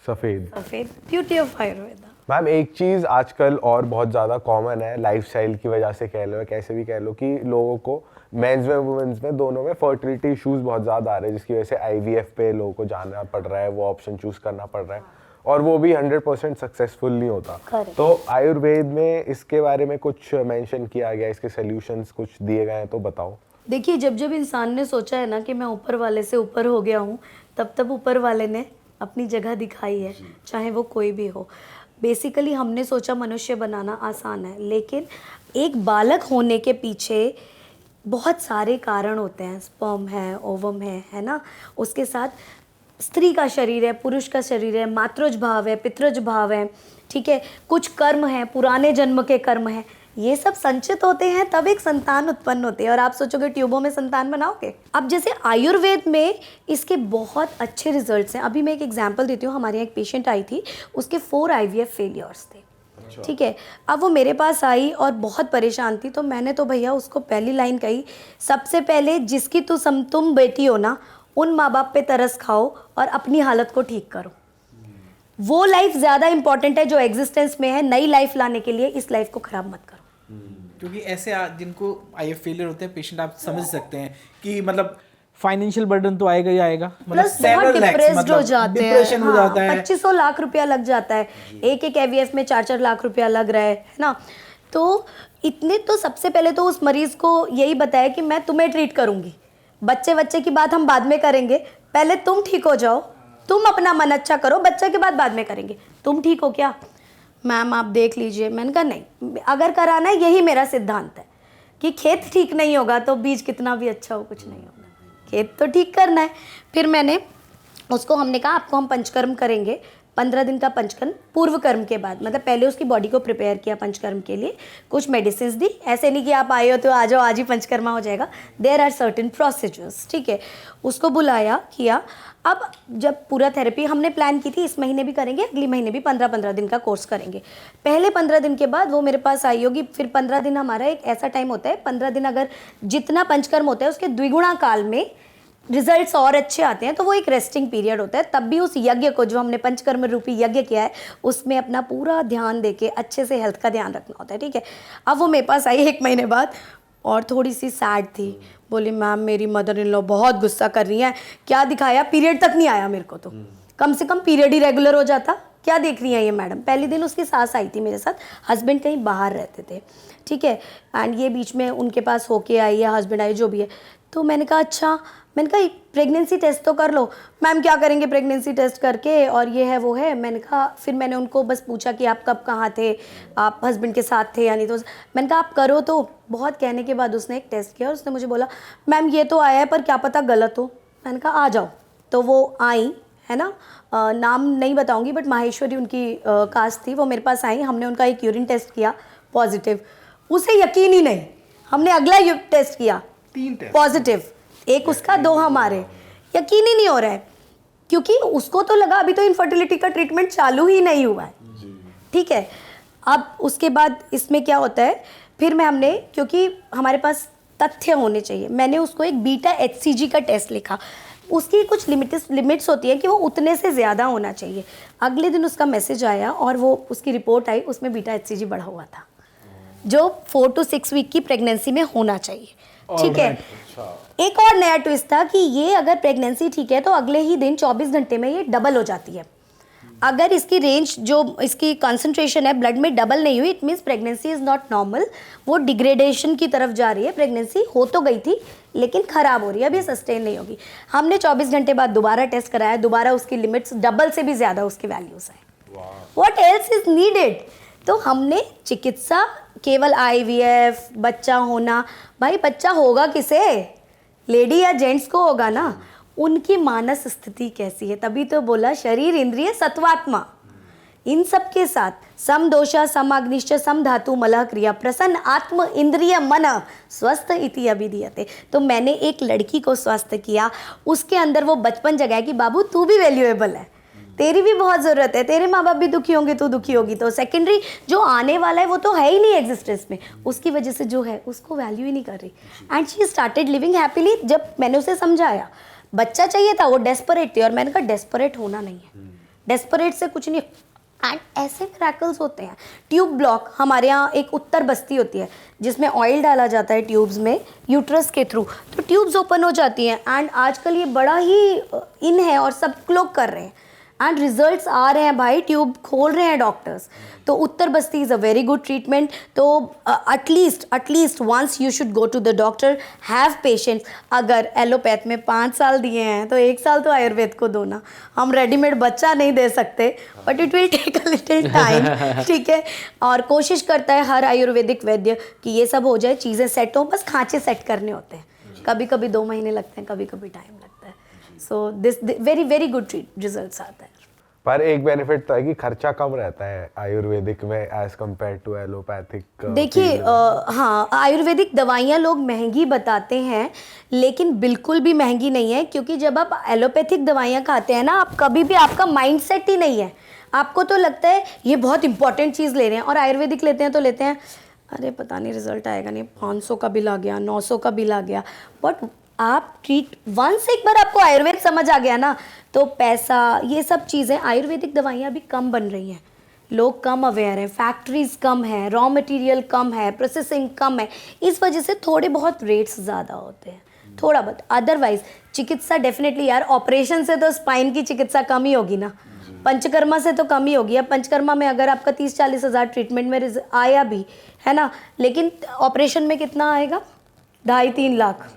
सफेद। सफेद। Beauty of Ayurveda. मैम एक चीज़ आजकल और बहुत ज़्यादा कॉमन है, लाइफस्टाइल की वजह से कह लो या कैसे भी कह लो, कि लोगों को मेंस में वुमेन्स में दोनों में फर्टिलिटी इश्यूज बहुत ज़्यादा आ रहे हैं, जिसकी वजह से आईवीएफ पे लोगों को जाना पड़ रहा है, वो ऑप्शन चूज करना पड़ रहा है, और वो भी 100% सक्सेसफुल नहीं होता। Correct. तो आयुर्वेद में इसके बारे में कुछ मेंशन किया गया, इसके सॉल्यूशंस कुछ दिए गए हैं तो बताओ। देखिए जब जब इंसान ने सोचा है ना कि मैं ऊपर वाले से ऊपर हो गया हूँ, तब तब ऊपर वाले ने अपनी जगह दिखाई है, चाहे वो कोई भी हो। बेसिकली हमने सोचा मनुष्य बनाना आसान है, लेकिन एक बालक होने के पीछे बहुत सारे कारण होते हैं। स्पर्म है, ओवम है ना, उसके साथ स्त्री का शरीर है, पुरुष का शरीर है, मातृज भाव है, पितृज भाव है, ठीक है, कुछ कर्म है, पुराने जन्म के कर्म है, ये सब संचित होते हैं, तब एक संतान उत्पन्न होती है। और आप सोचोगे ट्यूबों में संतान बनाओगे। अब जैसे आयुर्वेद में इसके बहुत अच्छे रिजल्ट्स हैं। अभी मैं एक एग्जांपल देती हूँ। हमारे यहाँ एक पेशेंट आई थी, उसके 4 IVF फेलियर्स थे, ठीक है। अब वो मेरे पास आई और बहुत परेशान थी, तो मैंने तो भैया उसको पहली लाइन कही, सबसे पहले जिसकी तुम बेटी हो ना, उन माँ बाप पे तरस खाओ और अपनी हालत को ठीक करो। वो लाइफ ज़्यादा इंपॉर्टेंट है जो एग्जिस्टेंस में है। नई लाइफ लाने के लिए इस लाइफ को खराब मत करो। क्योंकि ऐसे जिनको आईएफ फेलियर होते हैं पेशेंट, आप समझ सकते हैं कि मतलब फाइनेंशियल बर्डन तो आएगा ही आएगा, मतलब प्लस बहुत डिप्रेस्ड हो जाते हैं। डिप्रेशन हो जाता है। 2500 लाख रुपया लग जाता है, एक IVF में 4-4 लाख रुपया लग रहा है ना। तो इतने तो सबसे पहले तो उस मरीज को यही बताया कि मैं तुम्हें ट्रीट करूंगी, बच्चे की बात हम बाद में करेंगे, पहले तुम ठीक हो जाओ, तुम अपना मन अच्छा करो, बच्चे के बाद में करेंगे। तुम ठीक हो क्या मैम, आप देख लीजिए। मैंने कहा नहीं, अगर कराना है, यही मेरा सिद्धांत है कि खेत ठीक नहीं होगा तो बीज कितना भी अच्छा हो कुछ नहीं होगा, खेत तो ठीक करना है। फिर मैंने उसको, हमने कहा आपको हम पंचकर्म करेंगे, 15 दिन का पंचकर्म पूर्व कर्म के बाद, मतलब पहले उसकी बॉडी को प्रिपेयर किया पंचकर्म के लिए, कुछ मेडिसिन दी। ऐसे नहीं कि आप आए हो तो आ जाओ आज ही पंचकर्मा हो जाएगा, देयर आर सर्टेन प्रोसीजर्स, ठीक है। उसको बुलाया, किया। अब जब पूरा थेरेपी हमने प्लान की थी, इस महीने भी करेंगे, अगले महीने भी 15-15 दिन का कोर्स करेंगे। पहले 15 दिन के बाद वो मेरे पास आई होगी। फिर 15 दिन हमारा एक ऐसा टाइम होता है, 15 दिन अगर जितना पंचकर्म होता है उसके द्विगुणा काल में रिजल्ट्स और अच्छे आते हैं, तो वो एक रेस्टिंग पीरियड होता है। तब भी उस यज्ञ को, जो हमने पंचकर्म रूपी यज्ञ किया है, उसमें अपना पूरा ध्यान देके अच्छे से हेल्थ का ध्यान रखना होता है, ठीक है। अब वो मेरे पास आई 1 महीने बाद और थोड़ी सी सैड थी। बोली मैम मेरी मदर इन लॉ बहुत गुस्सा कर रही हैं। क्या दिखाया, पीरियड तक नहीं आया मेरे को, तो कम से कम पीरियड ही रेगुलर हो जाता। क्या देख रही हैं ये मैडम। पहले दिन उसकी सास आई थी मेरे साथ, हस्बैंड कहीं बाहर रहते थे, ठीक है, एंड ये बीच में उनके पास होके आई है, हस्बैंड आई, जो भी है। तो मैंने कहा अच्छा, मैंने कहा प्रेगनेंसी टेस्ट तो कर लो। मैम क्या करेंगे प्रेगनेंसी टेस्ट करके, और ये है वो है। मैंने कहा, फिर मैंने उनको बस पूछा कि आप कब कहाँ थे, आप हस्बैंड के साथ थे या नहीं। तो मैंने कहा आप करो। तो बहुत कहने के बाद उसने एक टेस्ट किया और उसने मुझे बोला मैम ये तो आया है पर क्या पता गलत हो। मैंने कहा आ जाओ। तो वो आई, है ना, नाम नहीं बताऊंगी बट माहेश्वरी उनकी कास्ट थी। वो मेरे पास आई, हमने उनका एक यूरिन टेस्ट किया, पॉजिटिव। उसे यकीन ही नहीं, हमने अगला टेस्ट किया, 3 टेस्ट पॉजिटिव, एक उसका 2 हमारे। यकीन ही नहीं हो रहा है, क्योंकि उसको तो लगा अभी तो इनफर्टिलिटी का ट्रीटमेंट चालू ही नहीं हुआ है, ठीक है। अब उसके बाद इसमें क्या होता है, फिर हमने, क्योंकि हमारे पास तथ्य होने चाहिए, मैंने उसको एक बीटा HCG का टेस्ट लिखा। उसकी कुछ लिमिट्स होती है कि वो उतने से ज़्यादा होना चाहिए। अगले दिन उसका मैसेज आया और वो उसकी रिपोर्ट आई, उसमें बीटा HCG बढ़ा हुआ था, जो 4 to 6 वीक की प्रेगनेंसी में होना चाहिए, ठीक है। एक और नया ट्विस्ट था कि ये अगर प्रेगनेंसी ठीक है तो अगले ही दिन 24 घंटे में ये डबल हो जाती है। अगर इसकी रेंज, जो इसकी कंसंट्रेशन है ब्लड में डबल नहीं हुई, it means pregnancy is not normal, वो डिग्रेडेशन की तरफ जा रही है। प्रेगनेंसी हो तो गई थी लेकिन ख़राब हो रही है, अब ये सस्टेन नहीं होगी। हमने 24 घंटे बाद दोबारा टेस्ट कराया, दोबारा उसकी लिमिट्स डबल से भी ज़्यादा उसकी वैल्यूज़ हैं। What else is needed. तो हमने चिकित्सा केवल IVF, बच्चा होना, भाई बच्चा होगा किसे, लेडी या जेंट्स को होगा ना, उनकी मानस स्थिति कैसी है। तभी तो बोला शरीर इंद्रिय सत्वात्मा, इन सब के साथ सम दोषा सम अग्निश्च सम धातु मलः क्रिया प्रसन्न आत्म इंद्रिय मन स्वस्थ इति अभिधीयते। तो मैंने एक लड़की को स्वस्थ किया, उसके अंदर वो बचपन जगाया कि बाबू तू भी वैल्यूएबल है, तेरी भी बहुत ज़रूरत है, तेरे माँ बाप भी दुखी होंगे, तू दुखी होगी, तो सेकेंडरी जो आने वाला है वो तो है ही नहीं एग्जिस्टेंस में, उसकी वजह से जो है उसको वैल्यू ही नहीं कर रही। And she started living happily. जब मैंने उसे समझाया, बच्चा चाहिए था, वो डेस्परेट थी, और मैंने कहा डेस्परेट होना नहीं है, डेस्परेट से कुछ नहीं। एंड ऐसे मिरेकल्स होते हैं। ट्यूब ब्लॉक, हमारे यहाँ एक उत्तर बस्ती होती है जिसमें ऑयल डाला जाता है ट्यूब्स में यूट्रस के थ्रू, तो ट्यूब्स ओपन हो जाती हैं। एंड आजकल ये बड़ा ही इन है और सब लोग कर रहे हैं एंड रिजल्ट्स आ रहे हैं भाई, ट्यूब खोल रहे हैं डॉक्टर्स। तो Uttar Basti is a very good treatment. तो at least once you should go to the doctor, have patience. अगर एलोपैथ में 5 साल दिए हैं तो 1 साल तो आयुर्वेद को दो ना। हम रेडीमेड बच्चा नहीं दे सकते, but it will take a little time, ठीक है। और कोशिश करता है हर आयुर्वेदिक वैद्य कि ये सब हो जाए, चीज़ें सेट हो, बस खांचे सेट करने होते हैं। कभी कभी 2 महीने लगते हैं, कभी कभी टाइम लगता है। So this very very good results आता है। पर एक बेनिफिट तो है कि खर्चा कम रहता है आयुर्वेदिक में एज कम्पेयर टू एलोपैथिक। देखिए हाँ, आयुर्वेदिक दवाइयाँ लोग महंगी बताते हैं, लेकिन बिल्कुल भी महंगी नहीं है, क्योंकि जब आप एलोपैथिक दवाइयाँ खाते हैं ना, आप कभी भी, आपका माइंडसेट ही नहीं है, आपको तो लगता है ये बहुत इंपॉर्टेंट चीज़ ले रहे हैं। और आयुर्वेदिक लेते हैं तो लेते हैं, अरे पता नहीं रिजल्ट आएगा नहीं, 500 का बिल आ गया, 900 का बिल आ गया। बट आप ट्रीट वंस, एक बार आपको आयुर्वेद समझ आ गया ना, तो पैसा, ये सब चीज़ें, आयुर्वेदिक दवाइयाँ भी कम बन रही हैं, लोग कम अवेयर हैं, फैक्ट्रीज कम है, रॉ मटेरियल कम है, प्रोसेसिंग कम है, इस वजह से थोड़े बहुत रेट्स ज़्यादा होते हैं, थोड़ा बहुत। अदरवाइज चिकित्सा डेफिनेटली यार, ऑपरेशन से तो स्पाइन की चिकित्सा कम ही होगी ना, पंचकर्मा से तो कम ही होगी। अब पंचकर्मा में अगर आपका 30-40 हज़ार ट्रीटमेंट में आया भी है ना, लेकिन ऑपरेशन में कितना आएगा? 2.5-3 लाख।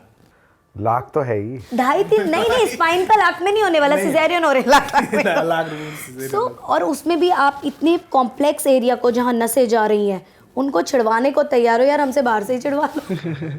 लाख तो है ही, 2.5-3 नहीं, स्पाइन का लाख में नहीं होने वाला, सिजेरियन हो रहे लाख में। सो और उसमें भी आप इतने कॉम्प्लेक्स एरिया को, जहाँ नसें जा रही हैं, उनको छिड़वाने को तैयार हो यार, हमसे बाहर से ही छिड़वा लो।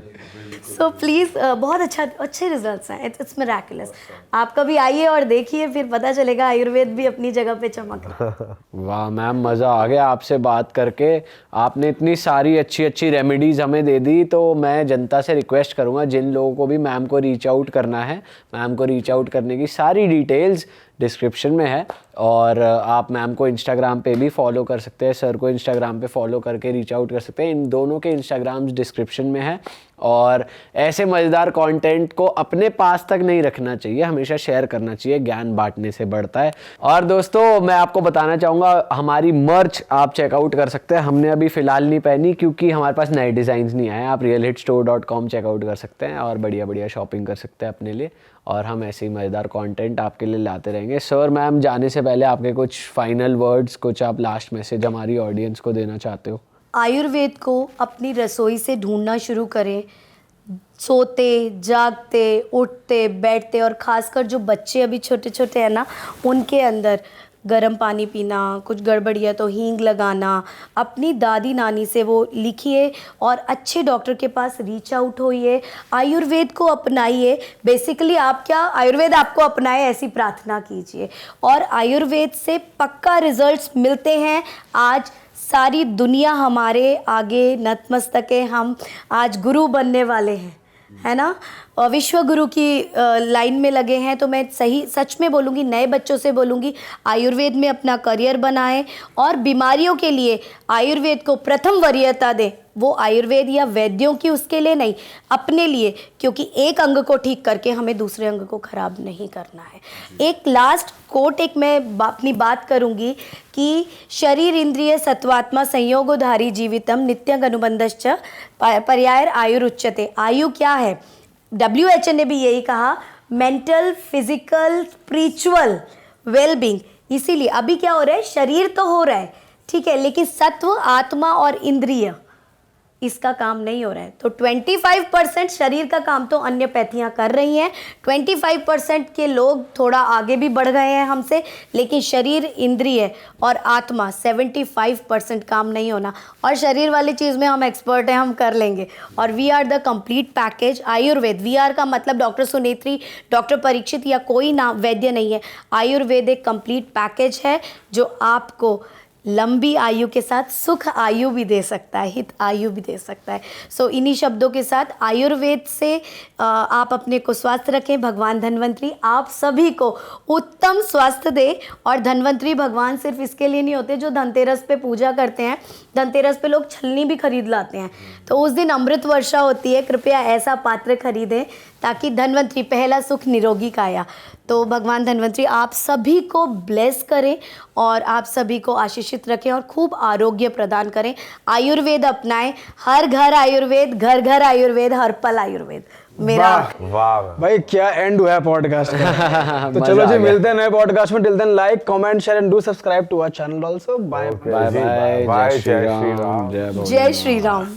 सो प्लीज़, बहुत अच्छे रिजल्ट्स हैं, इट्स मिरेकुलस। आप कभी आइए और देखिए, फिर पता चलेगा आयुर्वेद भी अपनी जगह पे चमक रहा है। वाह मैम, मज़ा आ गया आपसे बात करके। आपने इतनी सारी अच्छी अच्छी रेमेडीज़ हमें दे दी, तो मैं जनता से रिक्वेस्ट करूँगा, जिन लोगों को भी मैम को रीच आउट करना है, मैम को रीच आउट करने की सारी डिटेल्स डिस्क्रिप्शन में है। और आप मैम को इंस्टाग्राम पे भी फॉलो कर सकते हैं, सर को इंस्टाग्राम पे फॉलो करके रीच आउट कर सकते हैं। इन दोनों के इंस्टाग्राम्स डिस्क्रिप्शन में है। और ऐसे मज़ेदार कंटेंट को अपने पास तक नहीं रखना चाहिए, हमेशा शेयर करना चाहिए, ज्ञान बांटने से बढ़ता है। और दोस्तों, मैं आपको बताना चाहूँगा, हमारी मर्च आप चेकआउट कर सकते हैं। हमने अभी फ़िलहाल नहीं पहनी क्योंकि हमारे पास नए डिज़ाइंस नहीं आए। आप realhitstore.com चेकआउट कर सकते हैं और बढ़िया बढ़िया शॉपिंग कर सकते हैं अपने लिए। और हम ऐसे ही मज़ेदार कंटेंट आपके लिए लाते रहेंगे। सर, मैम, जाने से पहले आपके कुछ फाइनल वर्ड्स, कुछ आप लास्ट मैसेज हमारी ऑडियंस को देना चाहते हो? आयुर्वेद को अपनी रसोई से ढूंढना शुरू करें। सोते, जागते, उठते, बैठते, और ख़ासकर जो बच्चे अभी छोटे छोटे हैं ना, उनके अंदर गर्म पानी पीना, कुछ गड़बड़ी है तो हींग लगाना, अपनी दादी नानी से वो लिखिए और अच्छे डॉक्टर के पास रीच आउट होइए, आयुर्वेद को अपनाइए। बेसिकली आप क्या, आयुर्वेद आपको अपनाए, ऐसी प्रार्थना कीजिए, और आयुर्वेद से पक्का रिजल्ट्स मिलते हैं। आज सारी दुनिया हमारे आगे नतमस्तक है, हम आज गुरु बनने वाले हैं, है ना, विश्व गुरु की लाइन में लगे हैं। तो मैं सच में बोलूँगी, नए बच्चों से बोलूँगी, आयुर्वेद में अपना करियर बनाएं और बीमारियों के लिए आयुर्वेद को प्रथम वरीयता दें। वो आयुर्वेद या वैद्यों की उसके लिए नहीं, अपने लिए, क्योंकि एक अंग को ठीक करके हमें दूसरे अंग को खराब नहीं करना है। एक लास्ट कोट, एक मैं अपनी बात करूँगी कि शरीर इंद्रिय सत्वात्मा संयोगोधारी जीवितम नित्यं अनुबंधश्च पर्यायर आयुरुच्यते। आयु क्या है? WHO ने भी यही कहा, मेंटल, फिजिकल, स्पिरिचुअल वेलबींग। इसीलिए अभी क्या हो रहा है, शरीर तो हो रहा है, ठीक है, लेकिन सत्व, आत्मा और इंद्रिय, इसका काम नहीं हो रहा है। तो 25% शरीर का काम तो अन्य पैथियाँ कर रही हैं, 25% के लोग थोड़ा आगे भी बढ़ गए हैं हमसे, लेकिन शरीर, इंद्रिय और आत्मा 75% काम नहीं होना। और शरीर वाली चीज़ में हम एक्सपर्ट हैं, हम कर लेंगे। और we are the complete package Ayurveda. We are का मतलब डॉक्टर सुनेत्री, डॉक्टर परीक्षित या कोई नाम वैद्य नहीं है। आयुर्वेद एक कंप्लीट पैकेज है जो आपको लंबी आयु के साथ सुख आयु भी दे सकता है, हित आयु भी दे सकता है। सो इन्हीं शब्दों के साथ आयुर्वेद से आप अपने को स्वस्थ रखें। भगवान धन्वंतरी आप सभी को उत्तम स्वास्थ्य दे। और धन्वंतरी भगवान सिर्फ इसके लिए नहीं होते जो धनतेरस पे पूजा करते हैं, धनतेरस पे लोग छलनी भी खरीद लाते हैं, तो उस दिन अमृत वर्षा होती है, कृपया ऐसा पात्र खरीदें ताकि धन्वंतरी पहला सुख निरोगी काया। तो भगवान धन्वंतरी आप सभी को ब्लेस करें और आप सभी को आशीषित रखें और खूब आरोग्य प्रदान करें। आयुर्वेद अपनाएं, हर घर आयुर्वेद, घर घर आयुर्वेद, हर पल आयुर्वेद। मेरा वाह भाई क्या एंड हुआ है पॉडकास्ट का। तो चलो मजा जी आ गया। मिलते हैं नए पॉडकास्ट में। Till then like comment share and do subscribe to our channel also. Bye bye bye, bye, जय श्री राम, जय जय श्री राम।